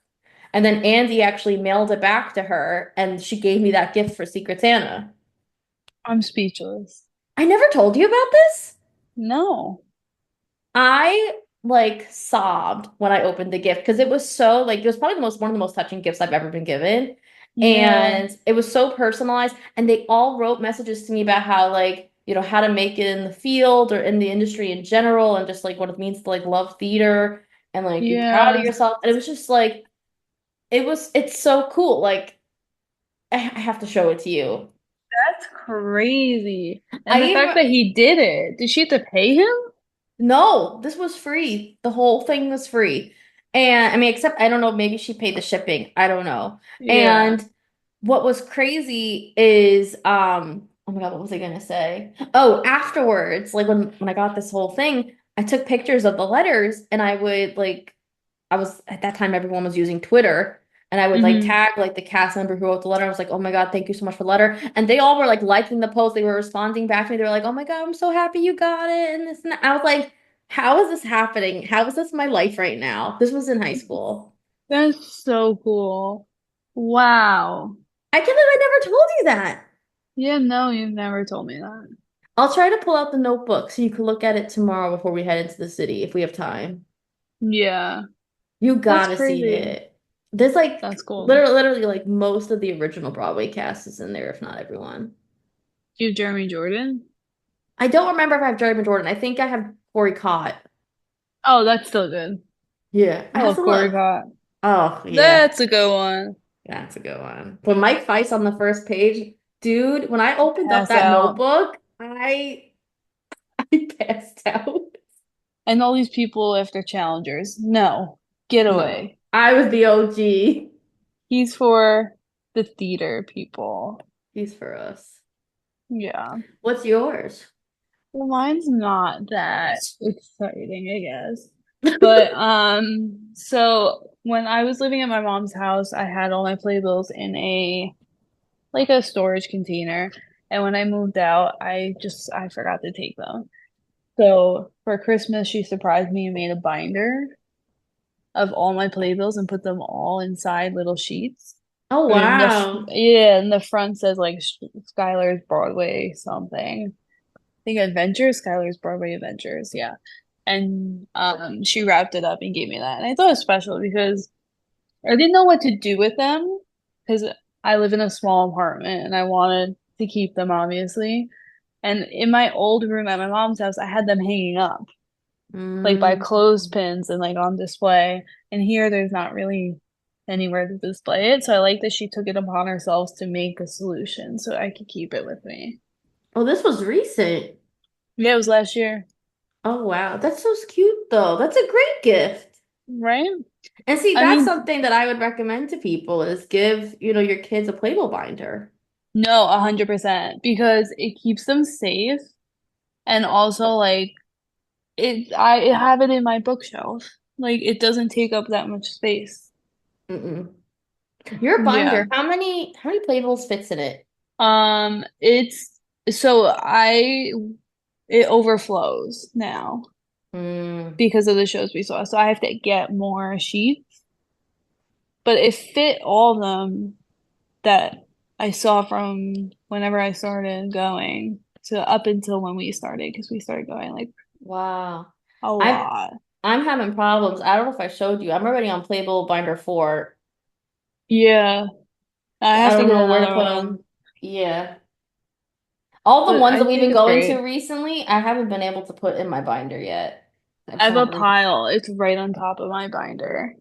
And then Andy actually mailed it back to her and she gave me that gift for Secret Santa. I'm speechless. I never told you about this. No. I like sobbed when I opened the gift because it was so like it was probably the most one of the most touching gifts I've ever been given. Yeah, And it was so personalized and they all wrote messages to me about how like, how to make it in the field or in the industry in general and just like what it means to like love theater and like be proud of yeah. yourself. And it was just like it's so cool. Like I have to show it to you. That's crazy. And I the fact even that he did it, did she have to pay him? No, this was free. The whole thing was free. And I mean, except I don't know, maybe she paid the shipping. I don't know. Yeah. And what was crazy is oh my God, what was I gonna say? Oh, afterwards, like when I got this whole thing, I took pictures of the letters and I would like I was at that time everyone was using Twitter and I would like Hmm. tag like the cast member who wrote the letter. I was like, oh my God, thank you so much for the letter. And they all were like liking the post. They were responding back to me. They were like, oh my God, I'm so happy you got it. And this and that. I was like, how is this happening? How is this my life right now? This was in high school. That's so cool. Wow. I can't believe I never told you that. Yeah, no, you've never told me that. I'll try to pull out the notebook so you can look at it tomorrow before we head into the city if we have time. Yeah, You that's gotta see crazy. it. There's like That's cool. literally like most of the original Broadway cast is in there, if not everyone. Do you have Jeremy Jordan? I don't remember if I have Jeremy Jordan. I think I have Corey Cott. Oh, that's still good. Yeah, I I have love to Corey look. Cott. Oh, yeah. That's a good one. That's a good one. But Mike Feist on the first page, dude, when I opened up Pass that out. notebook, I I passed out. And all these people after challengers. No, get No. away. I was the OG. He's for the theater people. He's for us. Yeah. What's yours? Well, mine's not that exciting, I guess. But so when I was living at my mom's house, I had all my playbills in a storage container. And when I moved out, I forgot to take them. So for Christmas, she surprised me and made a binder of all my playbills and put them all inside little sheets. Oh, And wow. the front says like Skylar's Broadway something. I think Adventures, Skylar's Broadway Adventures, yeah. And she wrapped it up and gave me that. And I thought it was special because I didn't know what to do with them because I live in a small apartment and I wanted to keep them obviously. And in my old room at my mom's house, I had them hanging up like by Mm. clothespins and like on display. And here there's not really anywhere to display it. So I like that she took it upon herself to make a solution so I could keep it with me. Oh, this was recent. Yeah, it was last year, Oh, wow. That's so cute, though. That's a great gift. right? And see, I that's mean, something that I would recommend to people is give, your kids a Playboy binder. no, 100% because it keeps them safe and also like I have it in my bookshelf. Like it doesn't take up that much space. Mm-mm. Your Yeah. binder, how many Playboys fits in it? It's so I it overflows now Mm, because of the shows we saw. So I have to get more sheets, but it fit all of them that I saw from whenever I started going to up until when we started because we started going like wow. a I've lot. I'm having problems. I don't know if I showed you. I'm already on Playbill Binder 4. Yeah, I I have to don't get know where to another put one, them. Yeah. All the but ones I that we've think been it's going to great. recently, I haven't been able to put in my binder yet. I I just have a haven't. pile. It's right on top of my binder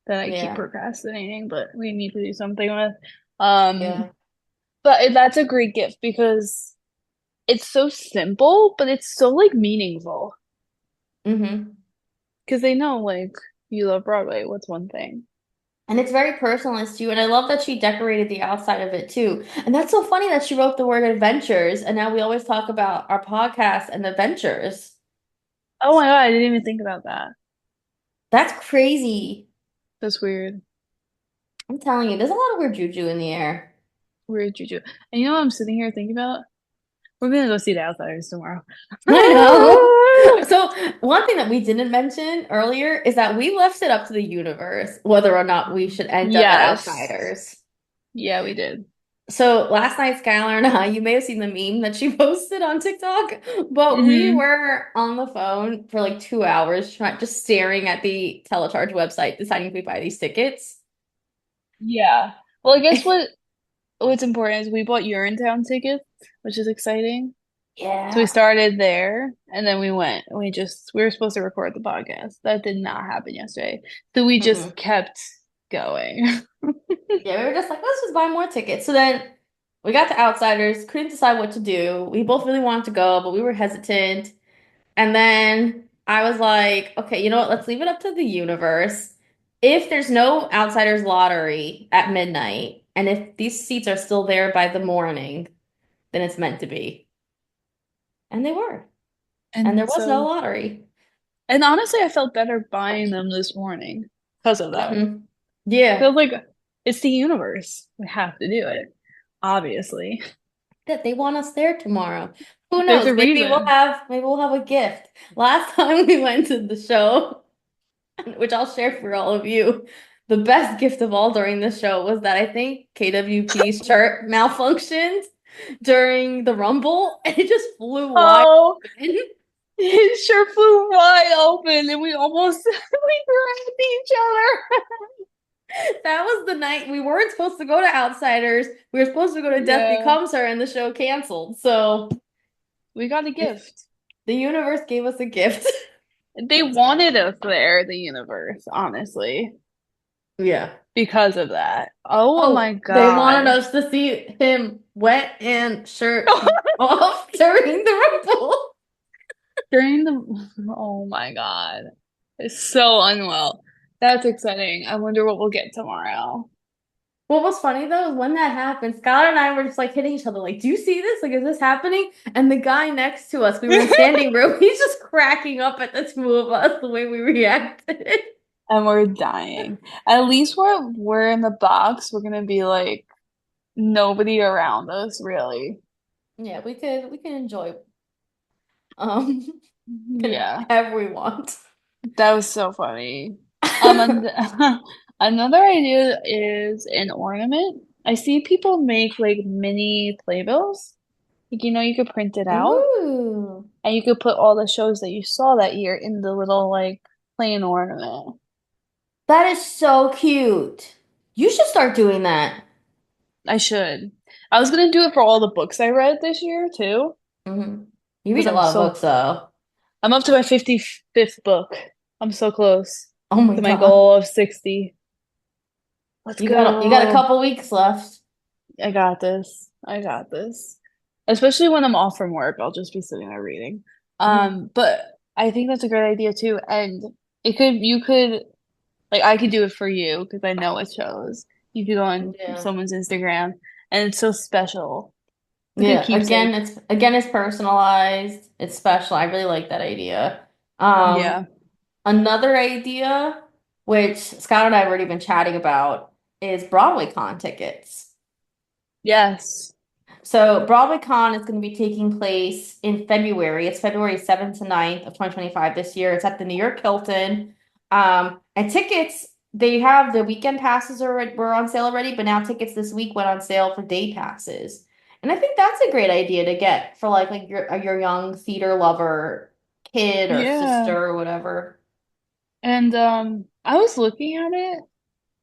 that I keep Yeah. procrastinating, but we need to do something with. Um, Yeah. that's a great gift because it's so simple, but it's so like meaningful Mm-hmm. because they know like you love Broadway. What's one thing? And it's very personalized too. And I love that she decorated the outside of it too. And that's so funny that she wrote the word adventures. And now we always talk about our podcast and adventures. Oh my God, I didn't even think about that. That's crazy. That's weird. I'm telling you, there's a lot of weird juju in the air. Weird juju. And you know what I'm sitting here thinking about? We're gonna go see The Outsiders tomorrow. I know. So one thing that we didn't mention earlier is that we left it up to the universe whether or not we should end up at Yes. Outsiders. Yeah, we did. So last night, Skylar and I, you may have seen the meme that she posted on TikTok, but we Hmm. were on the phone for like 2 hours, just staring at the telecharge website, deciding if we buy these tickets. Yeah. Well, I guess what's important is we bought Urinetown tickets, which is exciting. So we Yeah. started there and then we went. We were supposed to record the podcast. That did not happen yesterday. So we just Mm-mm. kept going. Yeah, we were just like, let's just buy more tickets. So then we got to Outsiders, couldn't decide what to do. We both really wanted to go, but we were hesitant. And then I was like, okay, you know what? Let's leave it up to the universe. If there's no Outsiders lottery at midnight, and if these seats are still there by the morning, then it's meant to be. And they were. And there And was no so, lottery. and honestly, I felt better buying them this morning because of that. Hmm. Yeah. Feels like it's the universe. We have to do it, obviously. That they want us there tomorrow. Who There's knows? a reason. Maybe we'll have a gift. Last time we went to the show, which I'll share for all of you. The best gift of all during the show was that I think KWP's shirt malfunctioned during the Rumble and it just flew wide Oh, open. his shirt flew wide open and we almost we grabbed each other. That was the night we weren't supposed to go to Outsiders. We were supposed to go to Death Yeah, Becomes Her and the show canceled. So we got a gift. the universe gave us a gift. They wanted us there, the universe, honestly, Yeah. because of that. Oh my Oh, they wanted God. us to see him wet and shirt off during the Rumble. During the, oh my God. It's so unwell. That's exciting. I wonder what we'll get tomorrow. What was funny though is when that happened, Scott and I were just like hitting each other, like, "Do you see this? Like, is this happening?" And the guy next to us, we were in standing room, he's just cracking up at the two of us the way we reacted. And we're dying. At least we're in the box. We're gonna be like nobody around us, really. Yeah, we can enjoy um Yeah, whatever we want. that was so funny. And another idea is an ornament. I see people make like mini playbills. Like, you could print it out Ooh, and you could put all the shows that you saw that year in the little like plain ornament. that is so cute. You should start doing that. I should. I was gonna do it for all the books I read this year too, Hmm. You read because a lot of books though. I'm up to my 55th book. I'm so close Oh my to my God. goal of 60. Let's You got a go. couple weeks left. I got this. I got this. Especially when I'm off from work, I'll just be sitting there reading. Mhm. But I think that's a great idea too. And you could, like, I could do it for you because I know it shows. You could go on Yeah. someone's Instagram and it's so special. It's a good Yeah, keepsake. again it's personalized. It's special. I really like that idea. Um, Yeah. Another idea, which Scott and I have already been chatting about, is Broadway Con tickets. Yes. So Broadway Con is going to be taking place in February. It's February 7th to 9th of 2025 this year. It's at the New York Hilton. And tickets, they have the weekend passes were on sale already, but now tickets this week went on sale for day passes. And I think that's a great idea to get for like your young theater lover kid or Yeah. sister or whatever. And I was looking at it.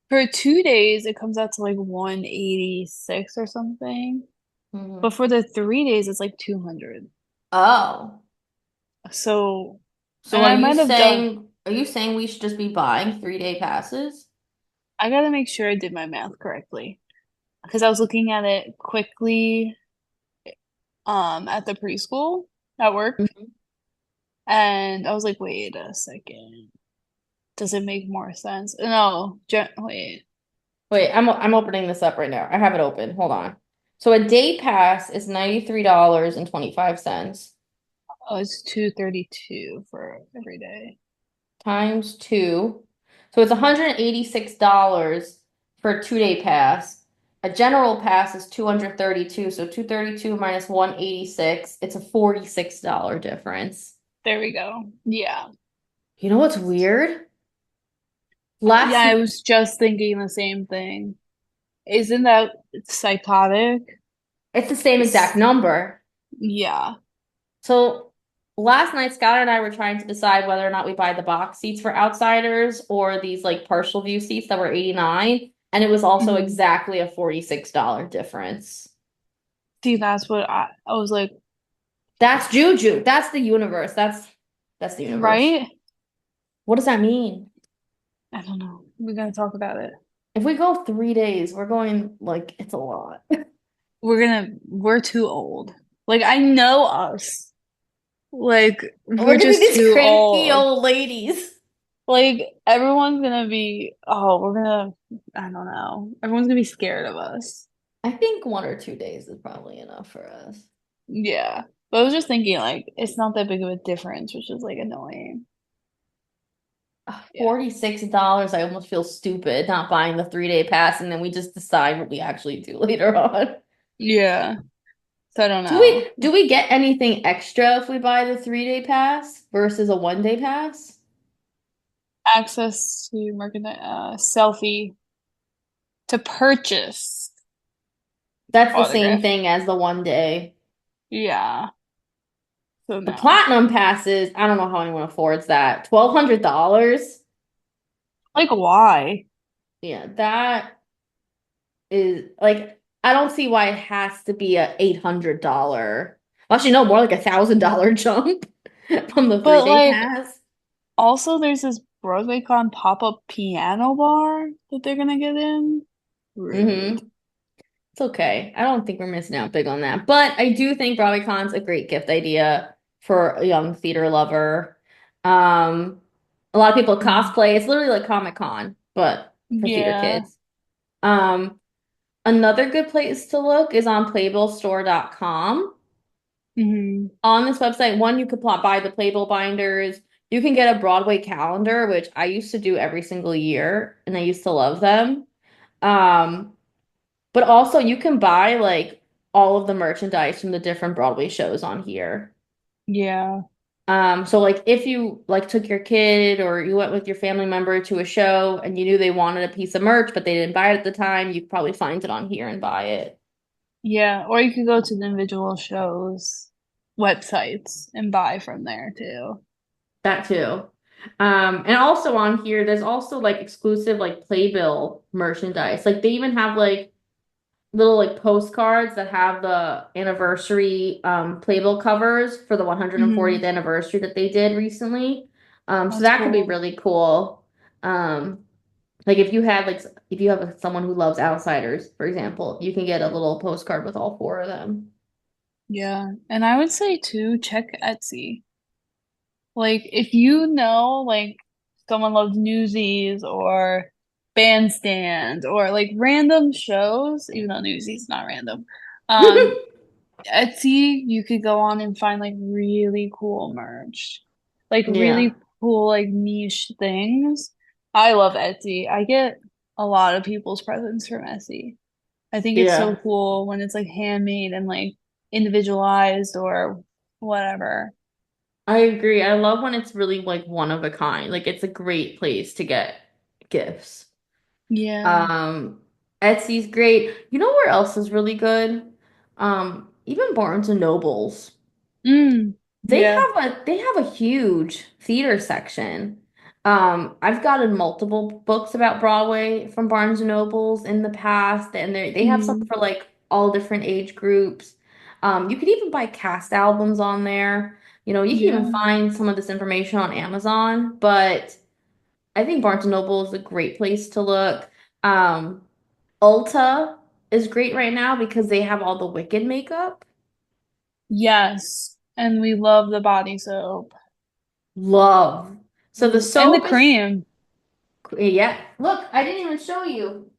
For 2 days, it comes out to like 186 or something. But Mhm. for the 3 days, it's like 200. Oh. So, So and I might have done, are you saying we should just be buying 3-day passes? I gotta make sure I did my math correctly. Because I was looking at it quickly at the preschool at work. Mhm. And I was like, wait a second. Does it make more sense? No, wait. Wait, I'm opening this up right now. I have it open. Hold on. So a day pass is $93.25 Oh, it's 232 for every day. times 2. So it's $186 for a 2-day pass. A general pass is 232. So 232 minus 186, it's a $46 difference. There we go. Yeah. You know what's weird? Last Yeah, I was just thinking the same thing. Isn't that psychotic? It's the same exact S- number. Yeah. So last night, Skylar and I were trying to decide whether or not we buy the box seats for Outsiders or these like partial view seats that were 89, and it was also Mhm. exactly a $46 difference. See, that's what I was like, That's Juju. That's the universe. That's the universe. right? What does that mean? I don't know. We're gonna talk about it. If we go 3 days, we're going like it's a lot. We're too old. Like, I know us. Like, We're we're gonna be just these too cranky old. old ladies. Like, everyone's gonna be, oh, I don't know. Everyone's gonna be scared of us. I think 1 or 2 days is probably enough for us. Yeah. But I was just thinking, like, it's not that big of a difference, which is like annoying. Yeah. $46. I almost feel stupid not buying the 3-day pass, and then we just decide what we actually do later on. Yeah. So I don't Do we know. do we get anything extra if we buy the 3-day pass versus a 1-day pass? Access to merchandise, selfie to purchase That's the same autograph. thing as the 1 day. Yeah. So The no. platinum passes, I don't know how anyone affords that. $1,200? Like why? Yeah, that is like I don't see why it has to be a $800. Actually, no, more like $1,000 jump from the three But day like pass. also there's this BroadwayCon pop-up piano bar that they're gonna get in. Rude. Mm-hmm. It's okay. I don't think we're missing out big on that. But I do think BronyCon's a great gift idea for a young theater lover. Um, a lot of people Mhm. cosplay. It's literally like Comic-Con, but for theater Yeah. kids. Um, Another good place to look is on playbill.store.com. Hmm. On this website, one, you could buy the Playbill binders. You can get a Broadway calendar, which I used to do every single year, and I used to love them. Um, But also you can buy like all of the merchandise from the different Broadway shows on here. Yeah. So like if you like took your kid or you went with your family member to a show and you knew they wanted a piece of merch, but they didn't buy it at the time, you could probably find it on here and buy it. Yeah. Or you could go to the individual shows websites and buy from there too. That too. And also on here, there's also like exclusive like Playbill merchandise. Like they even have like little like postcards that have the anniversary playbill covers for the 140th Hmm. anniversary that they did recently. So That's that could be cool. really cool. Um, like if you have someone who loves Outsiders, for example, you can get a little postcard with all four of them. Yeah. And I would say too, check Etsy. Like if you know like someone loves Newsies or Bandstand or like random shows, even though Newsies not random. Um, Etsy, you could go on and find like really cool merch. Like Yeah. really cool like niche things. I love Etsy. I get a lot of people's presents from Etsy. I think it's so Yeah. cool when it's like handmade and like individualized or whatever. I agree. I love when it's really like one of a kind. Like it's a great place to get gifts. Yeah. Um, Etsy's great. You know where else is really good? Even Barnes and Nobles. Mm, yeah. They have a huge theater section. I've gotten multiple books about Broadway from Barnes and Nobles in the past, and they have some Mm, for like all different age groups. You could even buy cast albums on there. You can even yeah. find some of this information on Amazon, but I think Barnes and Noble is a great place to look. Um, Ulta is great right now because they have all the Wicked makeup. Yes. And we love the body soap. Love. So the And the soap is, cream. yeah. Look, I didn't even show you.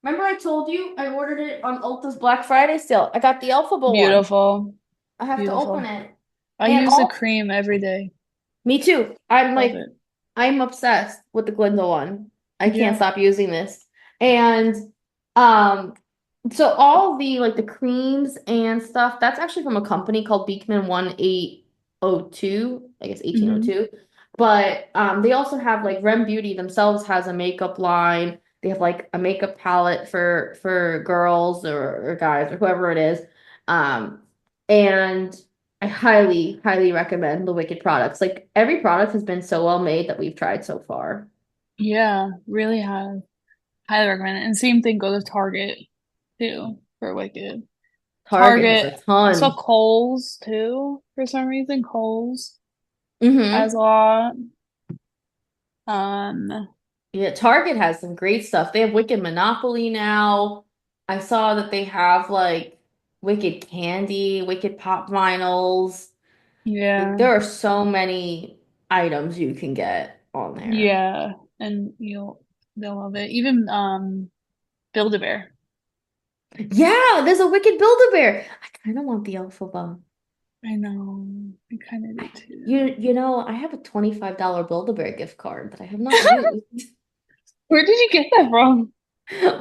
Remember I told you I ordered it on Ulta's Black Friday sale. I got the Elphaba one. Beautiful. I have to open Beautiful. it. I And use the all, cream every day. me too. Love it. I'm obsessed with the Glinda one. I can't Yeah. stop using this. And um, so all the like the creams and stuff, that's actually from a company called Beekman 1802, I guess Hmm. 1802. But they also have like Rem Beauty themselves has a makeup line. They have like a makeup palette for girls or guys or whoever it is. Um, and I highly, highly recommend the Wicked products. Like every product has been so well made that we've tried so far. Yeah, really have. Highly recommend it. And same thing, go to Target too for Wicked. Target has Target. a I saw ton. Kohl's too for some reason. Kohl's has Mm-hmm. a lot. Um, Yeah, Target has some great stuff. They have Wicked Monopoly now. I saw that they have like Wicked Candy, Wicked Pop Vinyls. Like yeah, there are so many items you can get on there. yeah, and they'll love it. Even Build-A-Bear. Yeah, there's a Wicked Build-A-Bear. I kind of want the Elphaba. I know, I kind of do I have a $25 Build-A-Bear gift card that I have not used. Where did you get that from?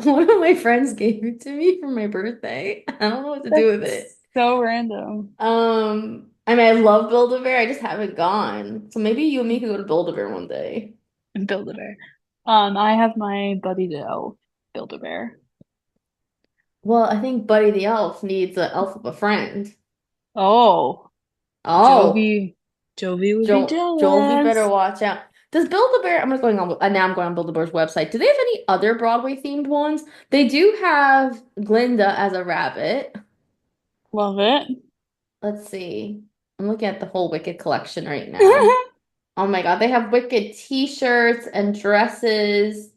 One of my friends gave it to me for my birthday. I don't know what to do with it. That's so random. I mean, I love Build-A-Bear. I just haven't gone. So maybe you and me could go to Build-A-Bear one day. And Build-A-Bear. I have my Buddy the Elf Build-A-Bear. Well, I think Buddy the Elf needs an elf of a friend. Oh, Oh, Jovi. Jovi would be Joel, better jealous. watch out. Does Build-A-Bear, I'm just going on, now I'm going on Build-A-Bear's website. Do they have any other Broadway themed ones? They do have Glinda as a rabbit. Love it. Let's see. I'm looking at the whole Wicked collection right now. Oh my God, they have Wicked t-shirts and dresses.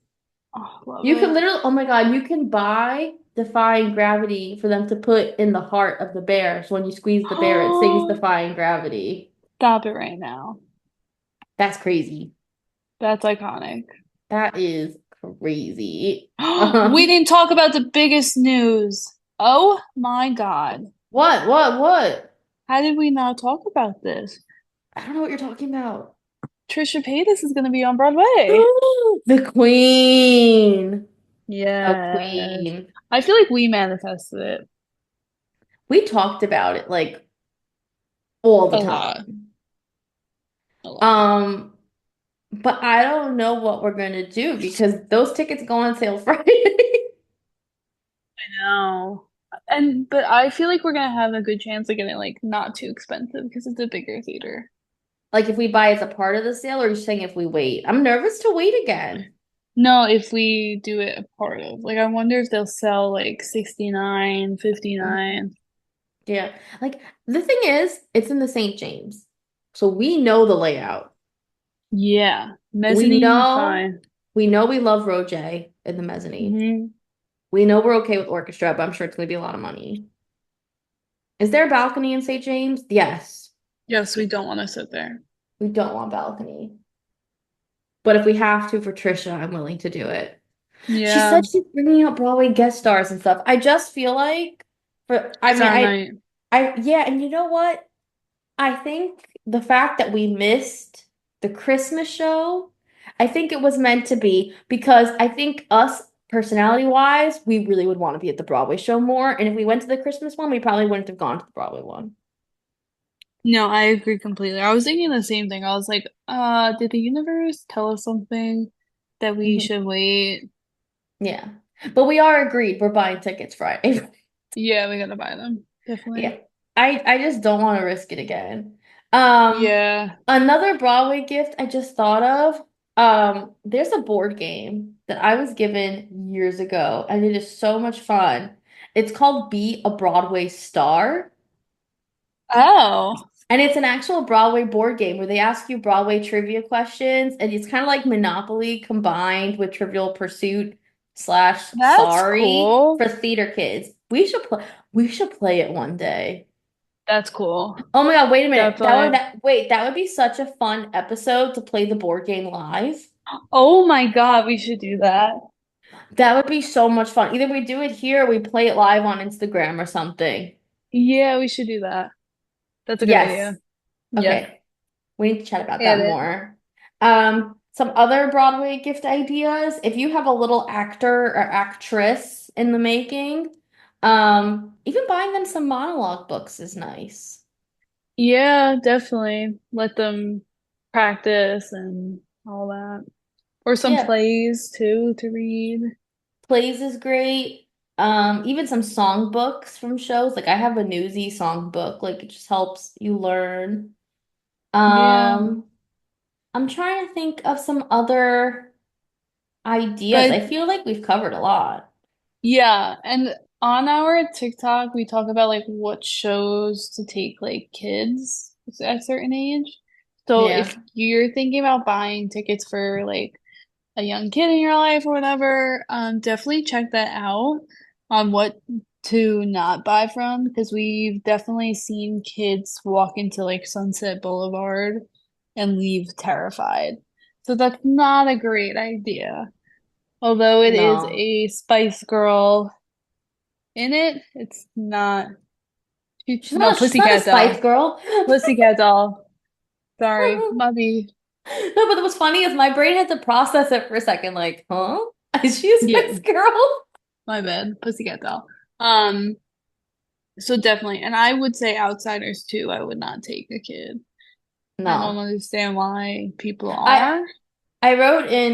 Oh, love You can it. literally, oh my God, you can buy Defying Gravity for them to put in the heart of the bear. So when you squeeze the bear, it sings Oh, Defying Gravity. stop it right now. That's crazy. That's iconic. That is crazy. We didn't talk about the biggest news. Oh my God. What? How did we not talk about this? I don't know what you're talking about. Trisha Paytas is going to be on Broadway. The Queen. The Yes. Queen. I feel like we manifested it We talked about it like all the a lot. time. A lot. Um, but I don't know what we're gonna do because those tickets go on sale Friday. I know. But I feel like we're gonna have a good chance of getting like not too expensive because it's a bigger theater. Like if we buy as a part of the sale, or you're saying if we wait? I'm nervous to wait again. No, if we do it a part of. Like I wonder if they'll sell like 69, Mhm. 59. Yeah. Like the thing is, it's in the St. James. So we know the layout. Yeah. We Mezzanine, know fine. we know we love Roge in the mezzanine. Hmm. We know we're okay with orchestra, but I'm sure it's gonna be a lot of money. Is there a balcony in St. James? Yes. Yes, we don't want to sit there. We don't want balcony. But if we have to for Trisha, I'm willing to do it. She Yeah, said she's bringing out Broadway guest stars and stuff. I just feel like I it's mean, our night. yeah, and you know what? I think the fact that we missed the Christmas show, I think it was meant to be because I think us personality wise, we really would want to be at the Broadway show more. And if we went to the Christmas one, we probably wouldn't have gone to the Broadway one. No, I agree completely. I was thinking the same thing. I was like, did the universe tell us something that we Mhm. should wait? Yeah. But we are agreed. We're buying tickets Friday. Yeah, we gotta buy them. Yeah. Definitely. I just don't want to risk it again. Um, Yeah. Another Broadway gift I just thought of. There's a board game that I was given years ago, and it is so much fun. It's called Be a Broadway Star, Oh, and it's an actual Broadway board game where they ask you Broadway trivia questions, and it's kind of like Monopoly combined with Trivial Pursuit slash that's Sorry cool. for theater kids. We should play it one day. That's cool. Oh my God, wait a minute. Definitely. That would be such a fun episode to play the board game live. Oh my God, we should do that. That would be so much fun. Either we do it here or we play it live on Instagram or something. Yeah, we should do that. That's a good Yes. idea. Yeah. Okay. We need to chat about Add that it. more. Some other Broadway gift ideas. If you have a little actor or actress in the making, even buying them some monologue books is nice. Yeah, definitely. Let them practice and all that. Or some Yeah. plays too to read. Plays is great. Even some song books from shows. Like I have a Newsy song book. Like it just helps you learn. Yeah. Um, I'm trying to think of some other ideas. But I feel like we've covered a lot. yeah, and on our TikTok, we talk about like what shows to take like kids at a certain age. So if Yeah. you're thinking about buying tickets for like a young kid in your life or whatever, definitely check that out on what to not buy from because we've definitely seen kids walk into like Sunset Boulevard and leave terrified. So that's not a great idea. Although it is No. a Spice Girl in it, it's not. No, She's not a Pussycat Spice Doll. Girl. Pussycat Doll. Sorry, Mubby. No, but what's funny is my brain had to process it for a second, like, huh? Is she a Yeah, Spice Girl? my bad. Pussycat Doll. Um, so definitely, and I would say Outsiders too. I would not take a kid. I don't No. understand why people I are. I wrote in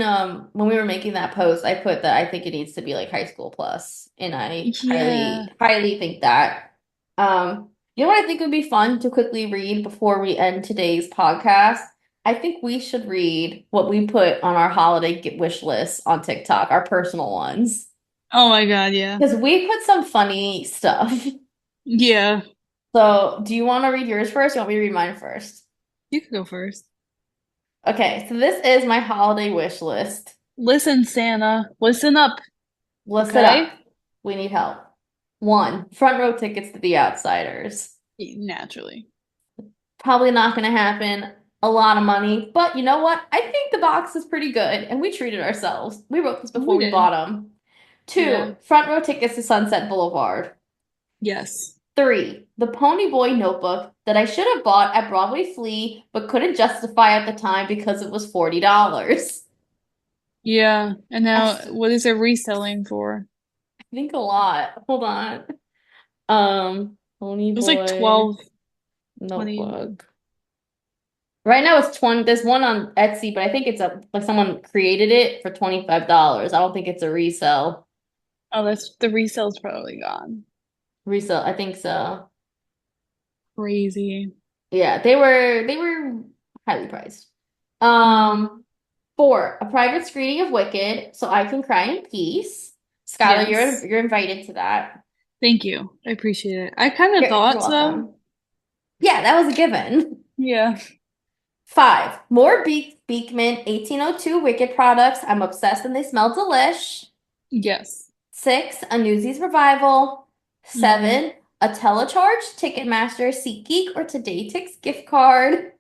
when we were making that post, I put that I think it needs to be like high school plus, and I Yeah, highly think that. You know what I think would be fun to quickly read before we end today's podcast? I think we should read what we put on our wish list on TikTok, our personal ones. oh my God, yeah. Because we put some funny stuff. Yeah, So, do you want to read yours first? Or you want me to read mine first? you can go first. Okay, so this is my holiday wish list. Listen, Santa, listen up, Listen okay? up. We need help. One, front row tickets to The Outsiders. Naturally. Probably not going to happen. A lot of money, but you know what? I think the box is pretty good, and we treated ourselves. We wrote this before We we did. bought them. Yeah. Two, front row tickets to Sunset Boulevard. Yes. Three, the Pony Boy notebook that I should have bought at Broadway Flea, but couldn't justify at the time because it was $40. Yeah. And I now, s- what is it reselling for? think a lot. Hold on. Pony It was like Boy 12, 20. notebook. Right now it's 20. There's one on Etsy, but I think it's a like someone created it for $25. I don't think it's a Oh, that's the resale's probably gone. resale. I think so. Crazy. Yeah, they were highly priced. Mm, Um, Four, a private screening of Wicked, so I can cry in peace. Skylar, yes. you're invited to that. Thank you. I appreciate it. I kind of You're thought so. welcome. Yeah, that was a given. Yeah. Five, more Beekman 1802 Wicked products. I'm obsessed and they smell delish. Yes. Six, a Newsies revival. Hmm. Seven, a telecharge Ticketmaster SeatGeek or Today Tix gift card.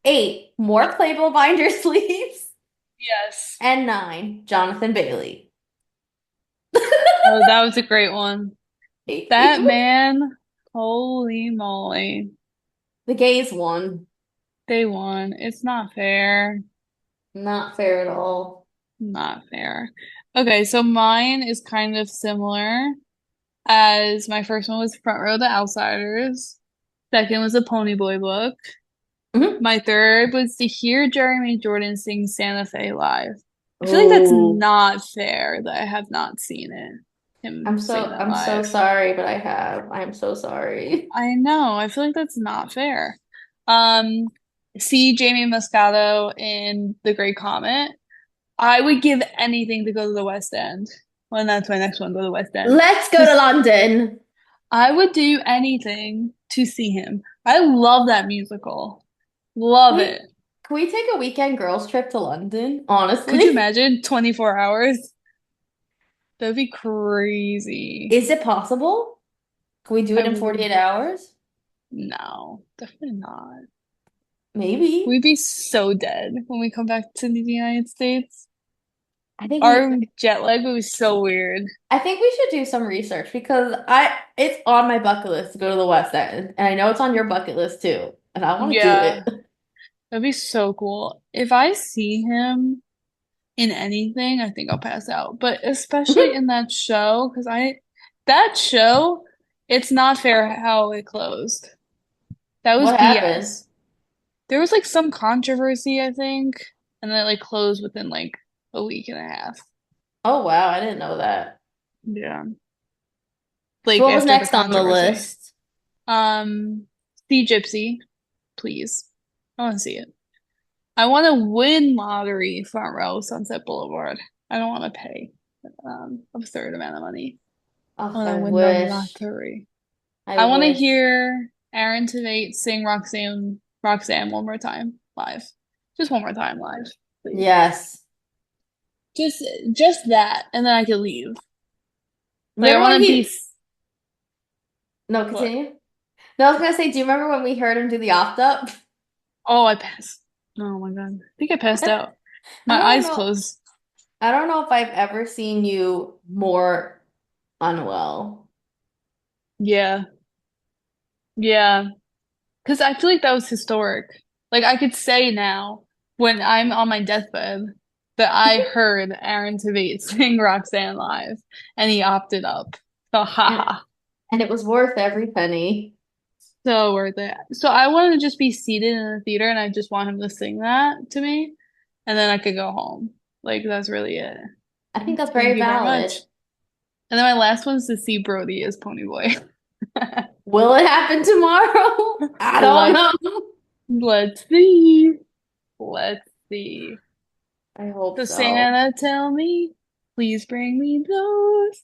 Eight, more Playbill binder sleeves. Yes. And nine, Jonathan Bailey. Oh, that was a great one. Thank That you. man, holy moly. The gays won. They won. It's not fair. Not fair at all. Not fair. Okay, so mine is kind of similar as my first one was Front Row the Outsiders. Second was a Ponyboy book. Mhm. My third was to hear Jeremy Jordan sing Santa Fe live. I feel like that's Oh, not fair that I have not seen it, him sing that I'm so live. sorry, but I have. I'm so sorry. I know. I feel like that's not fair. Um, see Jamie Moscato in The Great Comet. I would give anything to go to the West End. Well, that's my next one, go to the West End. Let's go to Just, London. I would do anything to see him. I love that musical. Love Wait, it. can we take a weekend girls trip to London? Could you Honestly, imagine 24 hours? That'd be crazy. is it possible? Can we do I it in would, 48 hours? no, definitely not. Maybe. We'd be so dead when we come back to the United States. I think we Our jet lag would be so weird. I think we should do some research because I it's on my bucket list to go to the West End, and I know it's on your bucket list too, and I want to do Yeah, it. that'd be so cool. If I see him in anything, I think I'll pass out. But especially in that show, because that show, it's not fair how it closed. That was What happened? BS. There was like some controversy, I think, and then it like closed within like a week and a half. Oh wow, I didn't know that. Yeah. So Like what was after the next on the controversy. list? Um, see Gypsy, please. I want to see it. I want to win lottery front row Sunset Boulevard. I don't want to pay absurd amount of money. I Oh, want to I win the wish. lottery. I I want to wish. hear Aaron Tveit sing Roxanne one more time live. Just one more time live, please. Yes. Just just that, and then I could leave. Like I Remember when want to be he No, what? continue. No, I was gonna say, do you remember when we heard him do the opt up? Oh, I passed. Oh my God. I think I passed out. I My don't eyes know. closed. I don't know if I've ever seen you more unwell. Yeah. Yeah. Because I feel like that was historic. Like I could say now, when I'm on my deathbed, that I heard Aaron Tveit sing Roxanne live, and he opted up. So And haha, and it was worth every penny. so worth it. So I want to just be seated in the theater, and I just want him to sing that to me, and then I could go home. Like that's really it. I think that's Thank very you very valid. much. And then my last one's to see Brody as Ponyboy. Will it happen tomorrow? I don't Let's know. let's see. Let's see. I hope So so. Santa, tell me, please bring me those.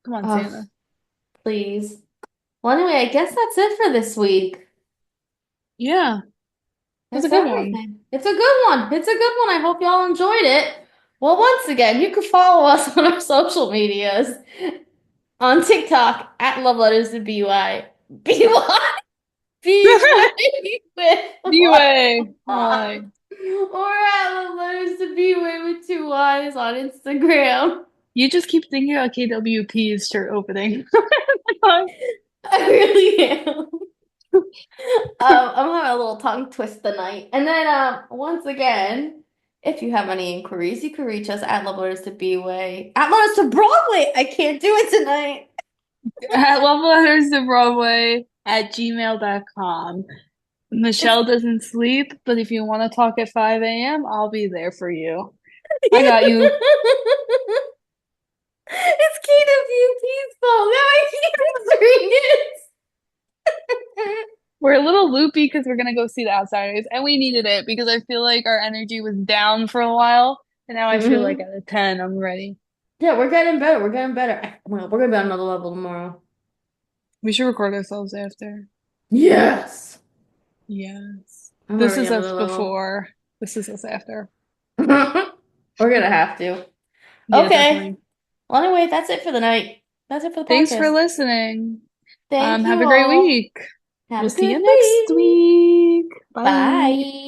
Come on, Oh, Santa. please. Well, anyway, I guess that's it for this week. Yeah, that's a That's good one. everything. It's a good one. It's a good one. I hope y'all enjoyed it. Well, once again, you can follow us on our social medias on TikTok at Love Letters to BY. BY. B-Way with B-Way. one Y. Why? Or at Love Letters to B-Way with two Y's on Instagram. You just keep thinking about KWP's shirt opening. I really am. I'm having a little tongue twist tonight. And then once again, if you have any inquiries, you can reach us at Love Letters to B-Way. At Love Letters to Broadway. I can't do it tonight. At Love Letters to Broadway at gmail.com. It's Michelle doesn't sleep, but if you want to talk at 5 a.m., I'll be there for you. I got you. It's KWP's fault. Now I keep answering it. We're a little loopy because we're gonna go see The Outsiders, and we needed it because I feel like our energy was down for a while, and now I feel like hmm at a 10, I'm ready. Yeah, we're getting better. We're getting better. Well, we're gonna be on another level tomorrow. We should record ourselves after. Yes. Yes. I'm This already is on us another level. before. This is us after. We're gonna have to. Yeah, Okay. definitely. Well, anyway, that's it for the night. That's it for the Thanks for podcast. listening. Thank Have you a great all. week. Have We'll a see good you next week. week. Bye. Bye.